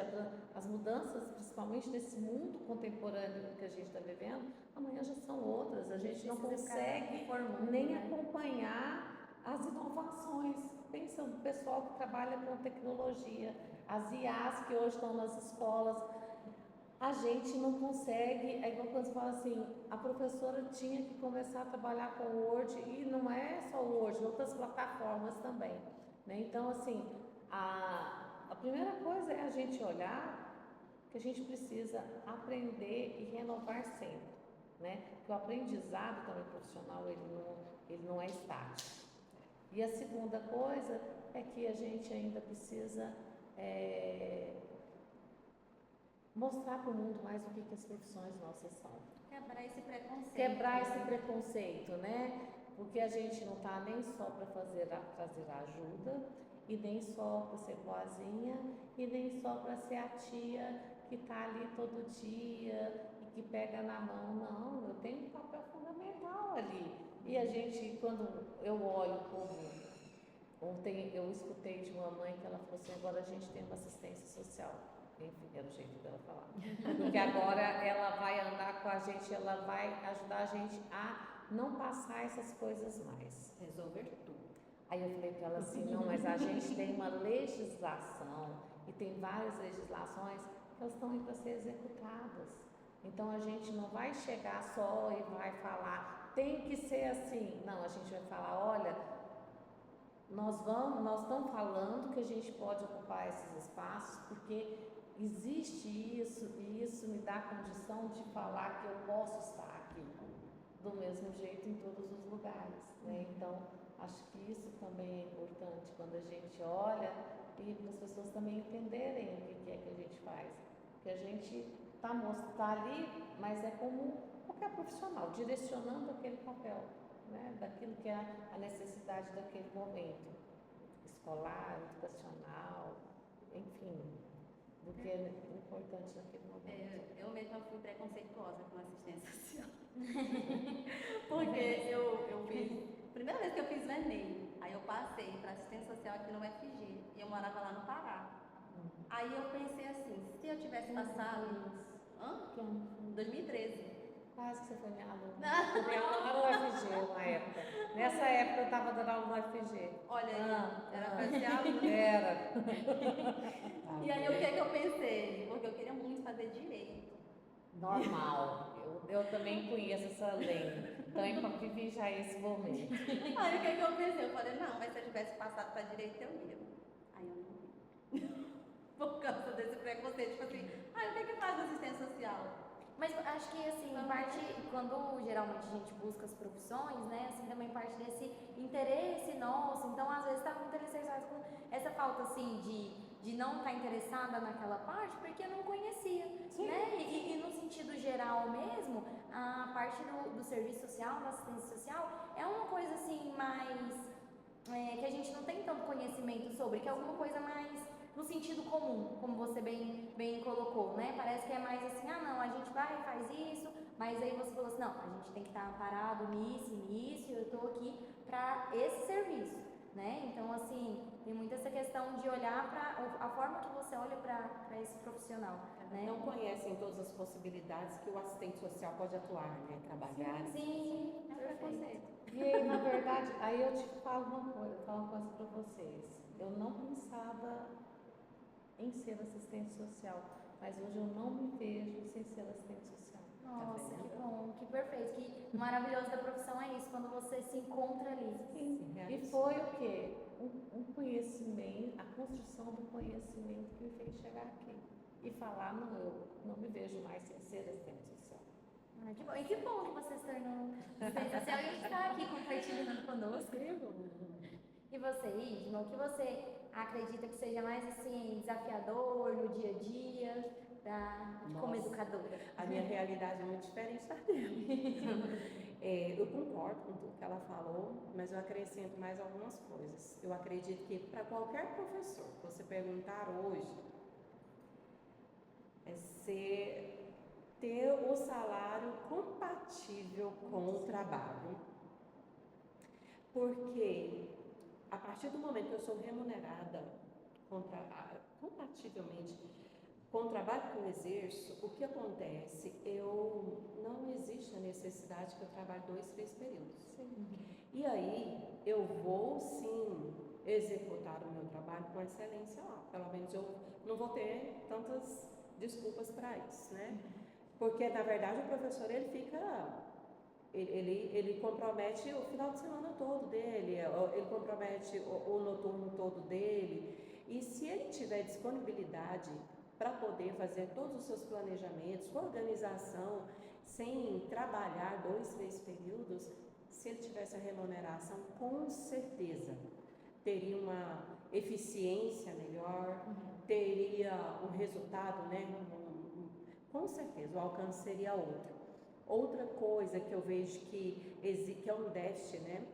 S4: as mudanças, principalmente nesse mundo contemporâneo que a gente está vivendo, amanhã já são outras. A gente não consegue nem acompanhar as inovações. Pensa no pessoal que trabalha com tecnologia, as IAs que hoje estão nas escolas. A gente não consegue, é igual quando você fala assim, a professora tinha que começar a trabalhar com o Word, e não é só o Word, outras plataformas também, né? Então, assim, a primeira coisa é a gente olhar que a gente precisa aprender e renovar sempre, né? Porque o aprendizado também profissional, ele não é estático. E a segunda coisa é que a gente ainda precisa mostrar para o mundo mais o que as profissões nossas são.
S1: Quebrar esse preconceito.
S4: Quebrar esse preconceito, né? Porque a gente não está nem só para trazer ajuda, e nem só para ser boazinha, e nem só para ser a tia que está ali todo dia e que pega na mão. Não, eu tenho um papel fundamental ali. E a gente, quando eu olho como... Ontem eu escutei de uma mãe que ela falou assim, agora a gente tem uma assistência social. Enfim, era o jeito dela falar. Porque agora ela vai andar com a gente, ela vai ajudar a gente a não passar essas coisas mais.
S1: Resolver tudo.
S4: Aí eu falei para ela assim, não, mas a gente tem uma legislação e tem várias legislações que elas estão aí para ser executadas. Então a gente não vai chegar só e vai falar, tem que ser assim. Não, a gente vai falar, olha, nós estamos falando que a gente pode ocupar esses espaços porque existe isso e isso me dá a condição de falar que eu posso estar aqui do mesmo jeito em todos os lugares, né? Então, acho que isso também é importante quando a gente olha e para as pessoas também entenderem o que é que a gente faz. Porque a gente está ali, mas é como qualquer profissional, direcionando aquele papel, né? Daquilo que é a necessidade daquele momento, escolar, educacional, enfim, do que é importante naquele momento.
S1: Eu mesma fui preconceituosa com assistência social. Porque eu fiz... Primeira vez que eu fiz o Enem, aí eu passei para assistência social aqui no UFG, e eu morava lá no Pará. Aí eu pensei assim, se eu tivesse passado... 2013.
S4: Quase que você foi minha aluna. Eu dei aula lá no UFG uma época. Nessa época eu estava dando aula no UFG.
S1: Olha aí, era pra ser aluna.
S4: Era.
S1: E aí o que é que eu pensei? Porque eu queria muito fazer direito.
S4: Normal. Eu também conheço essa lei. Então, vivi já esse momento.
S1: Aí o que é que eu pensei? Eu falei, não, mas se eu tivesse passado pra direito, eu ia. Aí eu não ia. Por causa desse preconceito, tipo assim, o que é que faz na assistência social?
S2: Mas acho que, assim, parte, quando geralmente a gente busca as profissões, né, assim, também parte desse interesse nosso, então às vezes está muito interessado com essa falta, assim, de não estar interessada naquela parte, porque não conhecia, né, e no sentido geral mesmo, a parte do serviço social, da assistência social, é uma coisa, assim, mais, que a gente não tem tanto conhecimento sobre, que é alguma coisa mais no sentido comum, como você bem colocou, né? Parece que é mais assim, não, a gente vai e faz isso, mas aí você falou assim, não, a gente tem que estar amparado nisso, e eu estou aqui para esse serviço, né? Então, assim, tem muito essa questão de olhar para a forma que você olha para esse profissional, né?
S3: Não conhecem todas as possibilidades que o assistente social pode atuar, né? Trabalhar.
S2: Sim,
S1: É
S2: perfeito.
S1: preconceito.
S4: E aí, na verdade, aí eu te falo uma coisa para vocês. Eu não pensava em ser assistente social, mas hoje eu não me vejo sem ser assistente social.
S2: Nossa,
S3: Tá
S2: que
S3: vendo?
S2: bom, que perfeito, que maravilhoso da profissão é isso, quando você se encontra ali.
S4: Sim. E foi o quê? Um conhecimento, a construção do conhecimento que me fez chegar aqui. E falar, não, eu não me vejo mais sem ser assistente social.
S2: Que bom. E que bom que você se tornou assistente social e está aqui compartilhando conosco. E você, Isma, o que você acredita que seja mais assim desafiador no dia a dia como
S3: Nossa.
S2: educadora?
S3: A minha realidade é muito diferente da dela. Eu concordo com tudo que ela falou, mas eu acrescento mais algumas coisas. Eu acredito que para qualquer professor que você perguntar hoje, ter o salário compatível com o trabalho. Porque a partir do momento que eu sou remunerada compativelmente com o trabalho que eu exerço, o que acontece? Não existe a necessidade que eu trabalhe 2, 3 períodos.
S2: Sim.
S3: E aí eu vou sim executar o meu trabalho com excelência lá. Pelo menos eu não vou ter tantas desculpas para isso, né? Porque na verdade o professor ele compromete o final de semana todo dele, ele compromete o noturno todo dele. E se ele tiver disponibilidade para poder fazer todos os seus planejamentos, organização, sem trabalhar 2, 3 períodos, se ele tivesse a remuneração, com certeza teria uma eficiência melhor, teria um resultado, né? Com certeza, o alcance seria outro. Outra coisa que eu vejo que é um déficit, né?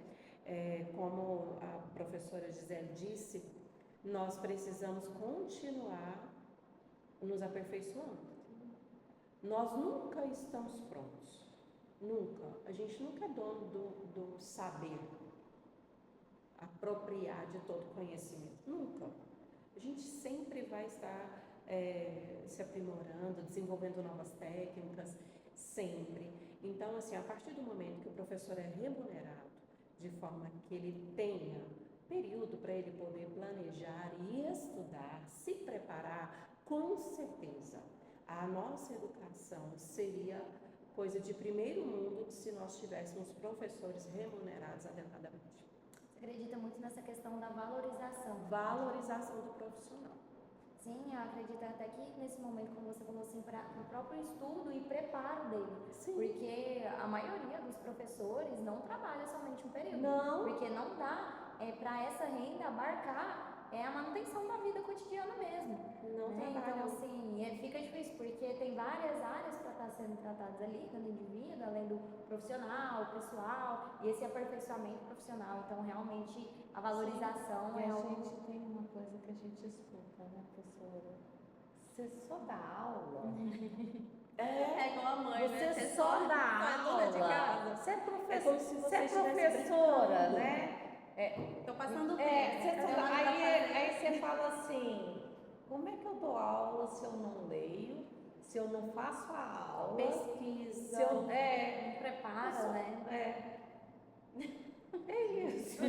S3: Como a professora Gisele disse, nós precisamos continuar nos aperfeiçoando. Nós nunca estamos prontos, nunca. A gente nunca é dono do saber, apropriar de todo conhecimento, nunca. A gente sempre vai estar se aprimorando, desenvolvendo novas técnicas, sempre. Então, assim, a partir do momento que o professor é remunerado, de forma que ele tenha período para ele poder planejar e estudar, se preparar, com certeza, a nossa educação seria coisa de primeiro mundo se nós tivéssemos professores remunerados adequadamente.
S2: Você acredita muito nessa questão da valorização?
S3: Valorização do profissional.
S2: Sim, eu acredito até que nesse momento, como você falou assim, para o próprio estudo e preparo dele.
S3: Sim.
S2: Porque a maioria dos professores não trabalha somente um período.
S3: Não.
S2: Porque não dá para essa renda abarcar a manutenção da vida cotidiana mesmo.
S3: Não trabalha.
S2: Então, assim, fica difícil, porque tem várias áreas para estar sendo tratadas ali, além do indivíduo, além do profissional, pessoal, e esse aperfeiçoamento profissional. Então, realmente, a valorização
S4: E
S2: é
S4: a
S2: algo...
S4: gente tem uma coisa que a gente escuta, né, professora? Você só dá aula?
S1: É igual a mãe, né?
S4: Você só dá
S1: dona de
S4: aula?
S1: casa.
S4: Você é
S3: como
S4: professora,
S3: se
S4: você é
S3: você estivesse
S4: professora,
S3: brincando.
S4: né?
S1: Tô passando tempo.
S4: Aí você fala assim, como é que eu dou aula se eu não leio, se eu não faço a aula,
S3: Pesquisa.
S4: se eu,
S2: Não prepara, né?
S4: É isso.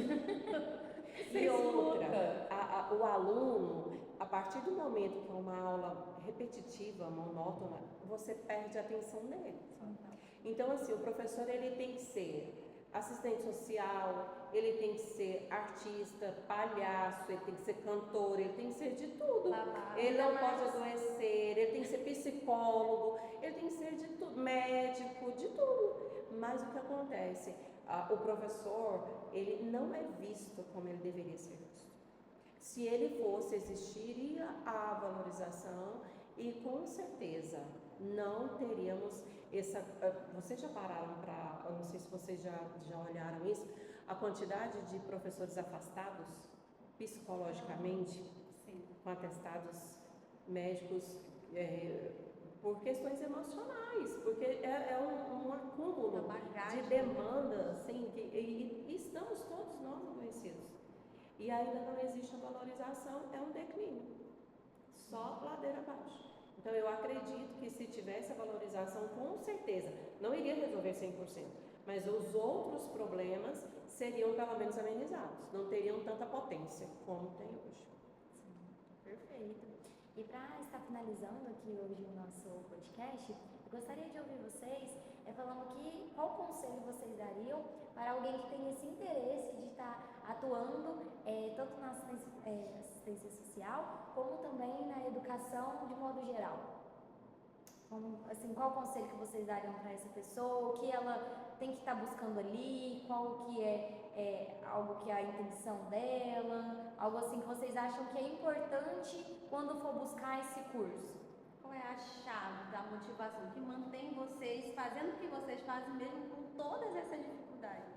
S3: E outra, o aluno, a partir do momento que é uma aula repetitiva, monótona, você perde a atenção dele. Então, assim, o professor ele tem que ser assistente social, ele tem que ser artista, palhaço, ele tem que ser cantor, ele tem que ser de tudo. Ele não pode adoecer, ele tem que ser psicólogo, ele tem que ser de tudo, médico, de tudo. Mas o que acontece? O professor, ele não é visto como ele deveria ser visto. Se ele fosse, existiria a valorização e com certeza não teríamos essa. Vocês já pararam para, eu não sei se vocês já olharam isso, a quantidade de professores afastados psicologicamente, com atestados médicos, por questões emocionais, porque é um acúmulo de demanda, assim, e estamos todos nós adoecidos. E ainda não existe a valorização, é um declínio, só ladeira abaixo. Então eu acredito que se tivesse a valorização, com certeza, não iria resolver 100%, mas os outros problemas seriam pelo menos amenizados, não teriam tanta potência como tem hoje.
S2: Perfeito. E para estar finalizando aqui hoje o nosso podcast, eu gostaria de ouvir vocês falando que qual conselho vocês dariam para alguém que tem esse interesse de estar atuando tanto na assistência social como também na educação de modo geral. Assim, qual conselho que vocês dariam para essa pessoa? O que ela tem que estar buscando ali? Qual que é algo que é a intenção dela? Algo assim que vocês acham que é importante quando for buscar esse curso?
S1: Qual é a chave da motivação que mantém vocês fazendo o que vocês fazem mesmo com todas essas dificuldades?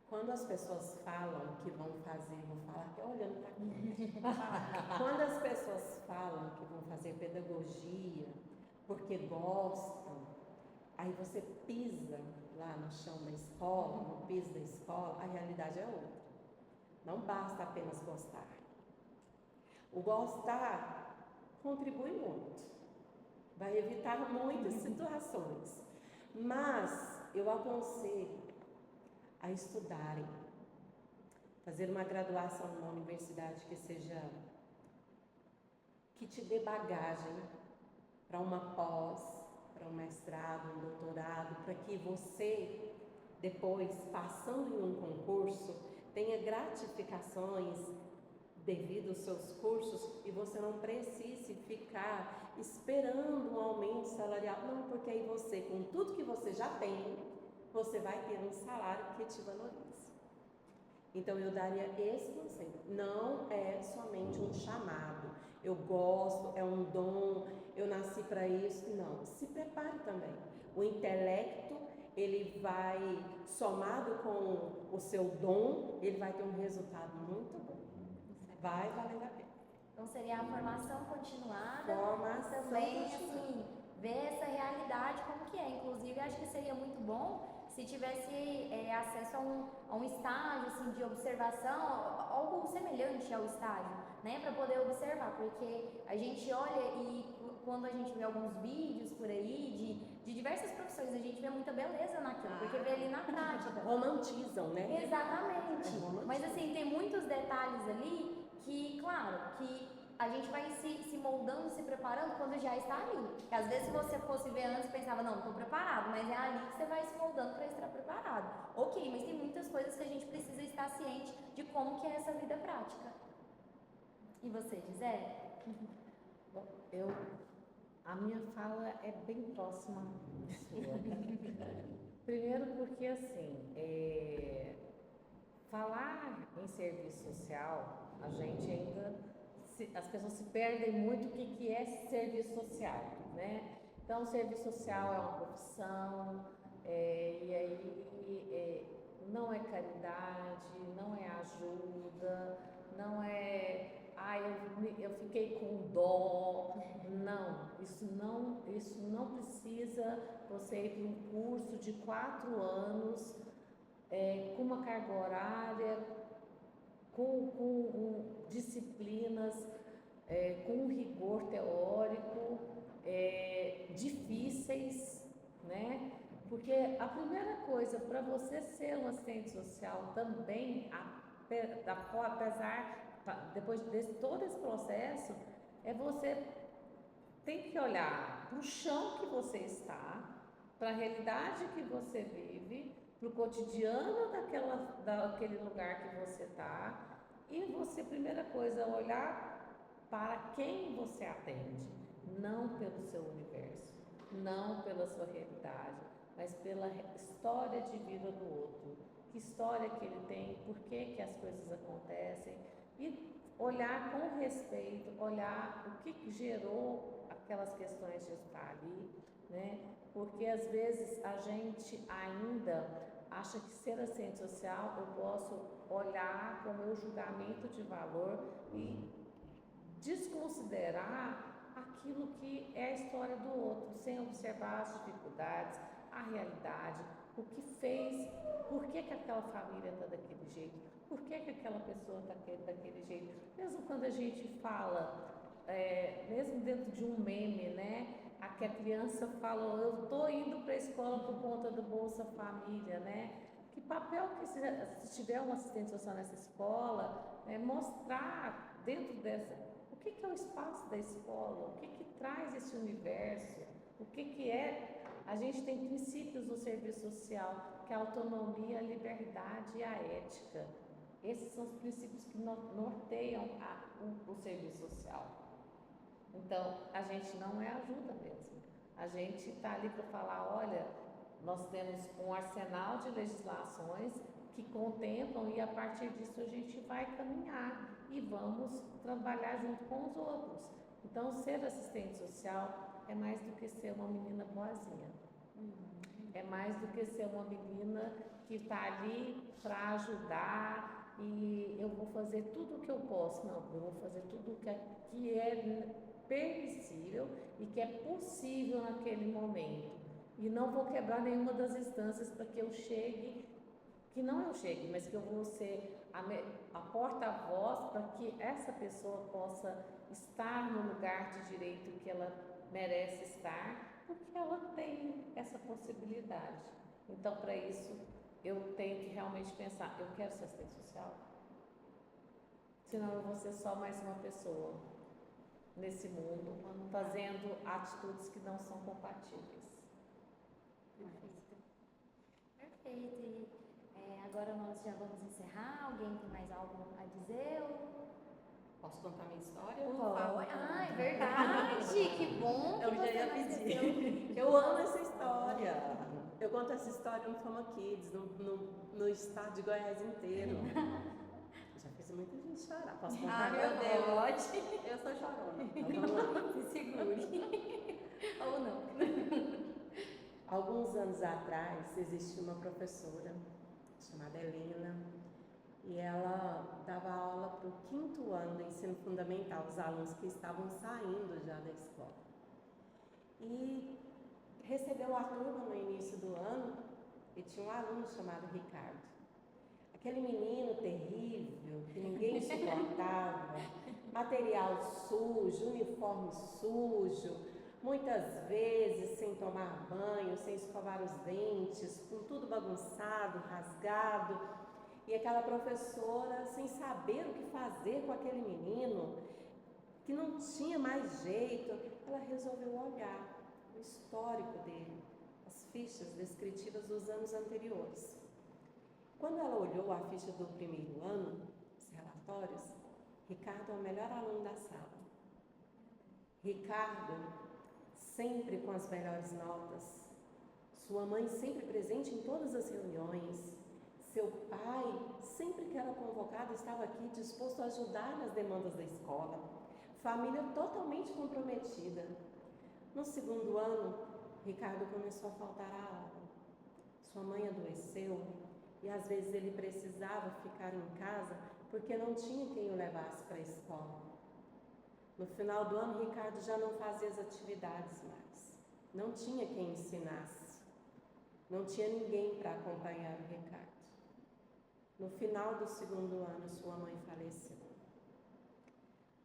S3: Quando as pessoas falam que vão fazer, vou falar até olhando para aqui. Quando as pessoas falam que vão fazer pedagogia porque gostam, aí você pisa lá no chão da escola, no piso da escola, a realidade é outra. Não basta apenas gostar. O gostar contribui muito, vai evitar muitas situações, mas eu aconselho a estudarem, fazer uma graduação numa universidade que te dê bagagem para uma pós, para um mestrado, um doutorado, para que você depois, passando em um concurso, tenha gratificações devido aos seus cursos e você não precise ficar esperando um aumento salarial, não, porque aí você, com tudo que você já tem, você vai ter um salário que te valorize. Então eu daria esse conselho. Não é somente um chamado. Eu gosto, é um dom, eu nasci para isso. Não, se prepare também. O intelecto, ele vai, somado com o seu dom, ele vai ter um resultado muito bom. Vai valer a pena.
S2: Então seria a formação continuada
S3: Formação
S2: e também
S3: continuada.
S2: assim, ver essa realidade como que é. Inclusive, acho que seria muito bom se tivesse acesso a um estágio assim, de observação, algo semelhante ao estágio, né, para poder observar, porque a gente olha e quando a gente vê alguns vídeos por aí de diversas profissões, a gente vê muita beleza naquilo, porque vê ali na prática.
S3: Romantizam, né?
S2: Exatamente.
S3: Romantizam.
S2: Mas assim, tem muitos detalhes ali que, claro, que a gente vai se moldando, se preparando quando já está ali. Porque às vezes se você fosse ver antes, pensava, não, estou preparado, mas é ali que você vai se moldando para estar preparado. Ok, mas tem muitas coisas que a gente precisa estar ciente de como que é essa vida prática. E você, Gisele?
S4: Bom, a minha fala é bem próxima da sua. Primeiro porque, assim, falar em serviço social, a gente ainda... as pessoas se perdem muito o que é serviço social, né? Então, o serviço social é uma profissão, e aí não é caridade, não é ajuda, não é... eu fiquei com dó. Não, isso não precisa você ir para um curso de 4 anos, com uma carga horária, com disciplinas, com um rigor teórico, difíceis, né? Porque a primeira coisa para você ser um assistente social também, depois de todo esse processo, você tem que olhar para o chão que você está, para a realidade que você vive, para o cotidiano daquele lugar que você está, e você, primeira coisa, olhar para quem você atende, não pelo seu universo, não pela sua realidade, mas pela história de vida do outro, que história que ele tem, por que as coisas acontecem, e olhar com respeito, olhar o que gerou aquelas questões de estar ali, né? Porque às vezes a gente ainda acha que ser assistente social eu posso olhar com o meu julgamento de valor e desconsiderar aquilo que é a história do outro, sem observar as dificuldades, a realidade, o que fez, por que aquela família está daquele jeito, por que aquela pessoa está daquele jeito. Mesmo quando a gente fala, mesmo dentro de um meme, né? A que a criança fala, eu estou indo para a escola por conta do Bolsa Família, né? Que papel que se tiver um assistente social nessa escola, mostrar dentro dessa, o que é o espaço da escola, o que traz esse universo, o que é. A gente tem princípios do serviço social, que é a autonomia, a liberdade e a ética. Esses são os princípios que norteiam o serviço social. Então, a gente não é ajuda mesmo. A gente está ali para falar, olha, nós temos um arsenal de legislações que contemplam e a partir disso a gente vai caminhar e vamos trabalhar junto com os outros. Então, ser assistente social é mais do que ser uma menina boazinha. É mais do que ser uma menina que está ali para ajudar e eu vou fazer tudo o que eu posso. Não, eu vou fazer tudo o que é permissível e que é possível naquele momento. E não vou quebrar nenhuma das instâncias para que eu chegue, que não eu chegue, mas que eu vou ser a porta-voz para que essa pessoa possa estar no lugar de direito que ela merece estar, porque ela tem essa possibilidade. Então, para isso, eu tenho que realmente pensar, eu quero ser assistente social? Senão eu vou ser só mais uma pessoa nesse mundo, fazendo atitudes que não são compatíveis.
S2: Perfeito. Agora nós já vamos encerrar. Alguém tem mais algo a dizer?
S3: Posso contar minha história?
S2: Ah, é verdade! Que bom que
S3: Eu já
S2: você
S3: ia
S2: não
S3: pedir.
S2: esqueceu.
S3: Eu amo essa história. Eu conto essa história no Fama Kids, no estado de Goiás inteiro. Já fiz muita gente chorar. Posso contar?
S1: meu Deus.
S2: Pode.
S1: Eu sou chorona.
S2: Se segure. Ou não.
S3: Alguns anos atrás, existia uma professora chamada Helena e ela dava aula para o 5º ano do ensino fundamental, os alunos que estavam saindo já da escola. E recebeu a turma no início do ano e tinha um aluno chamado Ricardo. Aquele menino terrível, que ninguém suportava, material sujo, uniforme sujo, muitas vezes sem tomar banho, sem escovar os dentes, com tudo bagunçado, rasgado. E aquela professora, sem saber o que fazer com aquele menino, que não tinha mais jeito, ela resolveu olhar o histórico dele, as fichas descritivas dos anos anteriores. Quando ela olhou a ficha do 1º ano, os relatórios, Ricardo é o melhor aluno da sala. Ricardo sempre com as melhores notas, sua mãe sempre presente em todas as reuniões, seu pai, sempre que era convocado, estava aqui disposto a ajudar nas demandas da escola, família totalmente comprometida. No 2º ano, Ricardo começou a faltar à aula. Sua mãe adoeceu e às vezes ele precisava ficar em casa porque não tinha quem o levasse para a escola. No final do ano, Ricardo já não fazia as atividades mais. Não tinha quem ensinasse. Não tinha ninguém para acompanhar o Ricardo. No final do 2º ano, sua mãe faleceu.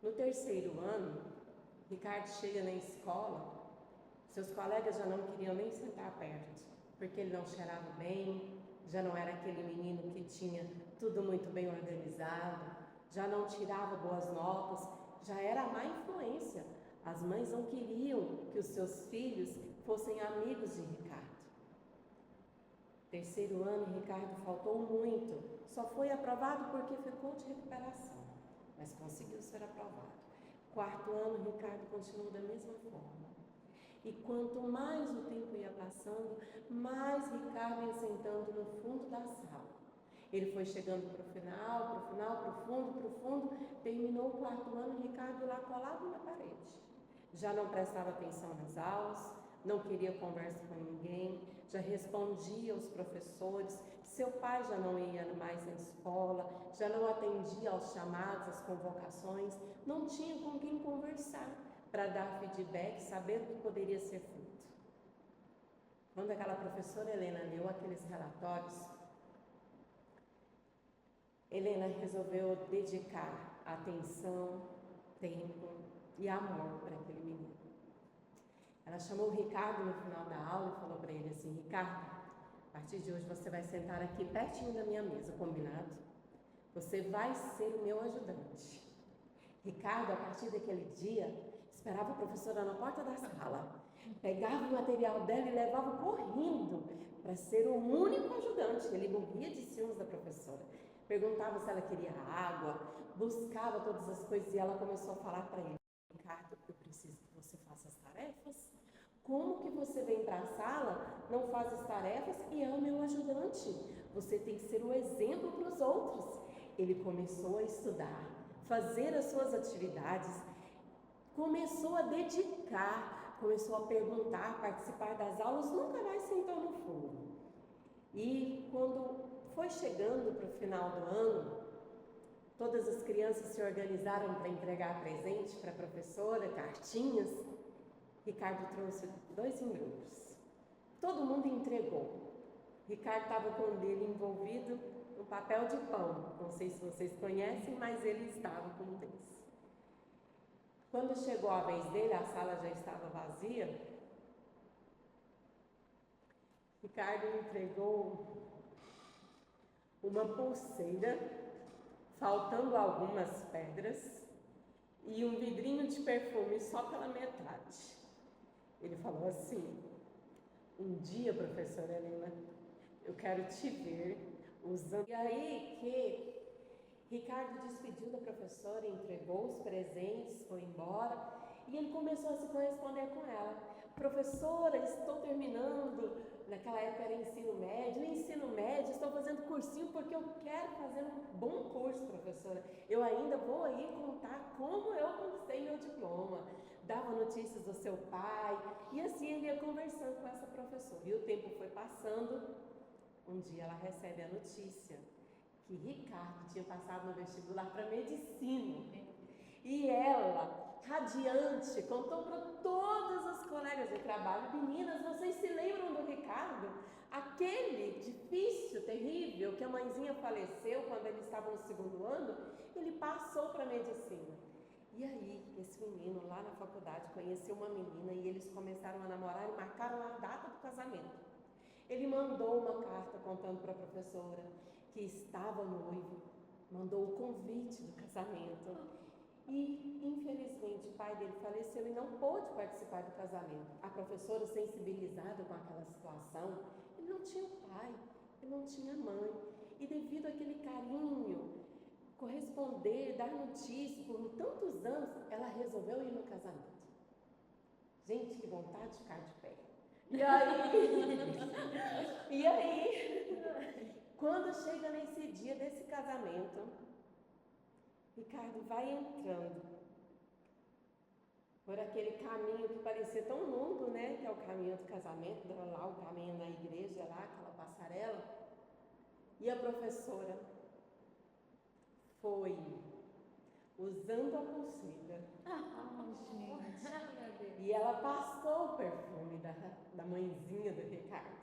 S3: No terceiro ano, Ricardo chega na escola, seus colegas já não queriam nem sentar perto, porque ele não cheirava bem, já não era aquele menino que tinha tudo muito bem organizado, já não tirava boas notas, já era a má influência. As mães não queriam que os seus filhos fossem amigos de Ricardo. Terceiro ano, Ricardo faltou muito, só foi aprovado porque ficou de recuperação, mas conseguiu ser aprovado. Quarto ano, Ricardo continuou da mesma forma. E quanto mais o tempo ia passando, mais Ricardo ia sentando no fundo da sala. Ele foi chegando para o final, para o fundo, terminou o quarto ano, Ricardo lá colado na parede. Já não prestava atenção nas aulas, não queria conversa com ninguém, já respondia aos professores, seu pai já não ia mais na escola, já não atendia aos chamados, às convocações, não tinha com quem conversar para dar feedback, saber o que poderia ser feito. Quando aquela professora Helena leu aqueles relatórios, Helena resolveu dedicar atenção, tempo e amor para aquele menino. Ela chamou o Ricardo no final da aula e falou para ele assim: Ricardo, a partir de hoje você vai sentar aqui pertinho da minha mesa, combinado? Você vai ser o meu ajudante. Ricardo, a partir daquele dia, esperava a professora na porta da sala, pegava o material dela e levava correndo para ser o único ajudante. Ele morria de ciúmes da professora. Perguntava se ela queria água, buscava todas as coisas e ela começou a falar para ele: Ricardo, eu preciso que você faça as tarefas. Como que você vem para a sala, não faz as tarefas e é o meu ajudante? Você tem que ser um exemplo para os outros. Ele começou a estudar, fazer as suas atividades, começou a dedicar, começou a perguntar, participar das aulas, nunca mais sentou no fundo. E quando foi chegando para o final do ano, todas as crianças se organizaram para entregar presente para a professora, cartinhas. Ricardo trouxe 2 embrulhos. Todo mundo entregou. Ricardo estava com o dele envolvido no papel de pão. Não sei se vocês conhecem, mas ele estava com um deles. Quando chegou a vez dele, a sala já estava vazia. Ricardo entregou uma pulseira, faltando algumas pedras, e um vidrinho de perfume só pela metade. Ele falou assim: um dia, professora Helena, eu quero te ver usando. E aí que Ricardo despediu da professora, entregou os presentes, foi embora, e ele começou a se corresponder com ela. Professora, estou terminando, naquela época era ensino médio, estou fazendo cursinho porque eu quero fazer um bom curso, professora. Eu ainda vou aí contar como eu conquistei meu diploma. Dava notícias do seu pai, e assim ele ia conversando com essa professora. E o tempo foi passando, um dia ela recebe a notícia que Ricardo tinha passado no vestibular para medicina. E ela, radiante, contou para todas as colegas de trabalho: meninas, vocês se lembram do Ricardo? Aquele difícil, terrível, que a mãezinha faleceu quando ele estava no segundo ano, ele passou para medicina. E aí, esse menino lá na faculdade conheceu uma menina e eles começaram a namorar e marcaram a data do casamento. Ele mandou uma carta contando para a professora que estava noivo, mandou o convite do casamento. E, infelizmente, o pai dele faleceu e não pôde participar do casamento. A professora, sensibilizada com aquela situação, ele não tinha pai, ele não tinha mãe. E devido àquele carinho, corresponder, dar notícia por tantos anos, ela resolveu ir no casamento. Gente, que vontade de ficar de pé. E aí, quando chega nesse dia desse casamento, Ricardo vai entrando por aquele caminho que parecia tão longo, né? Que é o caminho do casamento, lá o caminho na igreja, lá, aquela passarela. E a professora foi usando a pulseira.
S4: Gente.
S3: E ela passou o perfume da mãezinha do Ricardo.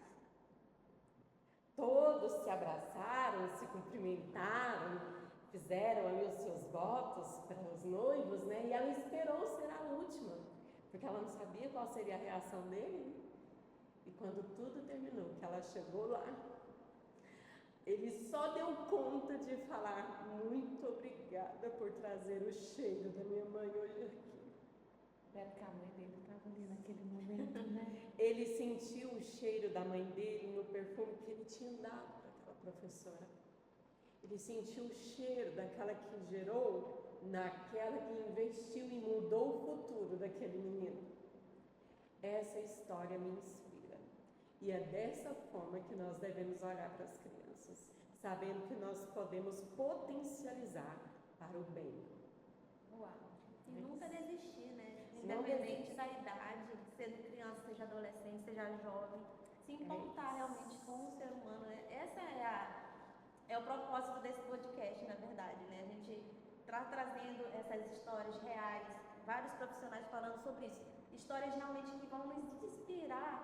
S3: Todos se abraçaram, se cumprimentaram, fizeram ali os seus votos para os noivos, né? E ela esperou ser a última, porque ela não sabia qual seria a reação dele. E quando tudo terminou, que ela chegou lá, ele só deu conta de falar: muito obrigada por trazer o cheiro da minha mãe hoje aqui.
S4: Porque a mãe dele estava ali naquele momento, né?
S3: Ele sentiu o cheiro da mãe dele no perfume que ele tinha dado para aquela professora. Ele sentiu o cheiro daquela que gerou, naquela que investiu e mudou o futuro daquele menino. Essa história me inspira. E é dessa forma que nós devemos olhar para as crianças, sabendo que nós podemos potencializar para o bem.
S1: Uau. E nunca desistir, né?
S3: Não
S1: Independente
S3: desistir.
S1: da idade, seja criança, seja adolescente, seja jovem, se importar realmente com o ser humano, né? Essa é o propósito desse podcast, na verdade, né? A gente trazendo essas histórias reais, vários profissionais falando sobre isso. Histórias realmente que vão nos inspirar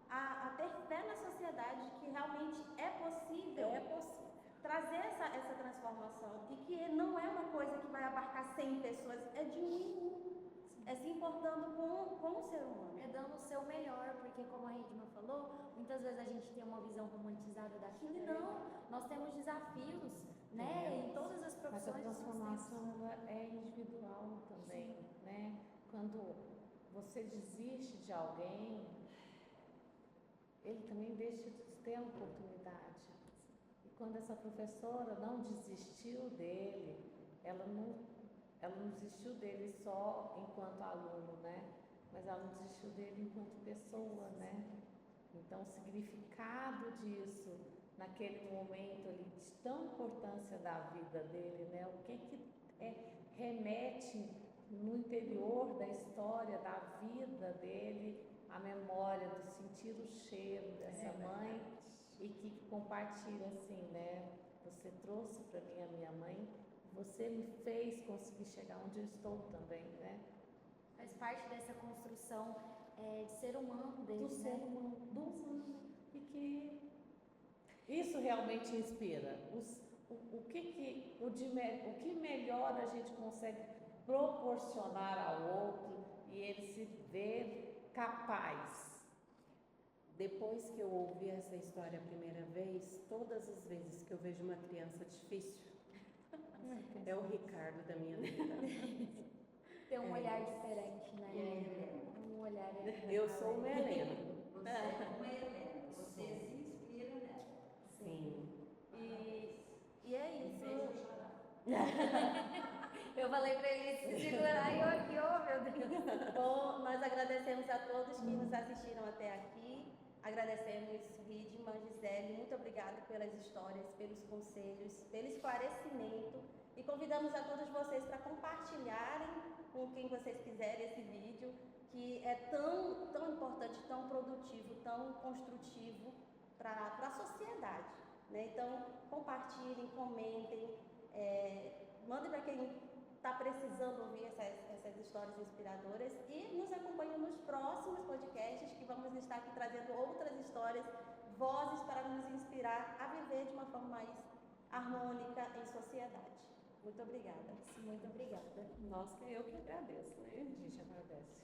S1: a ter fé na sociedade de que realmente é possível.
S3: É possível.
S1: Trazer essa transformação e que não é uma coisa que vai abarcar 100 pessoas, é de um, é se importando com o ser humano.
S2: É dando o seu melhor, porque como a Redma falou, muitas vezes a gente tem uma visão romantizada daquilo e não, nós temos desafios, né, em todas as
S4: Mas a
S2: profissões.
S4: transformação ela é individual também, né? Quando você desiste de alguém, ele também deixa de ter a oportunidade. E quando essa professora não desistiu dele, ela não desistiu dele só enquanto aluno, né? Mas ela não desistiu dele enquanto pessoa, né? Então, o significado disso, naquele momento ali, de tão importância da vida dele, né? O que remete no interior da história, da vida dele, a memória do sentir o cheiro dessa mãe e que compartilha assim, né? Você trouxe para mim a minha mãe, você me fez conseguir chegar onde eu estou também, né?
S2: Faz parte dessa construção de ser humano dele,
S4: Do ser
S2: né?
S4: humano, do humano. E que isso realmente inspira. O que melhor a gente consegue proporcionar ao outro e ele se ver capaz.
S3: Depois que eu ouvi essa história a primeira vez, todas as vezes que eu vejo uma criança difícil, é o Ricardo da minha vida.
S2: Ter um olhar diferente, né? Um olhar.
S3: Eu sou uma Helena.
S5: Você é uma Helena, você se inspira nela.
S3: Sim.
S1: E é isso.
S2: Eu falei pra ele se segurar e eu aqui, oh meu Deus.
S1: Bom, nós agradecemos a todos que nos assistiram até aqui. Agradecemos Redma, Gisele, muito obrigada pelas histórias, pelos conselhos, pelo esclarecimento. E convidamos a todos vocês para compartilharem com quem vocês quiserem esse vídeo, que é tão importante, tão produtivo, tão construtivo para a sociedade, né? Então, compartilhem, comentem, mandem para quem está precisando ouvir essas histórias inspiradoras e nos acompanhem nos próximos podcasts, que vamos estar aqui trazendo outras histórias, vozes para nos inspirar a viver de uma forma mais harmônica em sociedade. Muito obrigada.
S2: Muito obrigada.
S3: Nós que eu que agradeço, né?
S4: A gente agradece.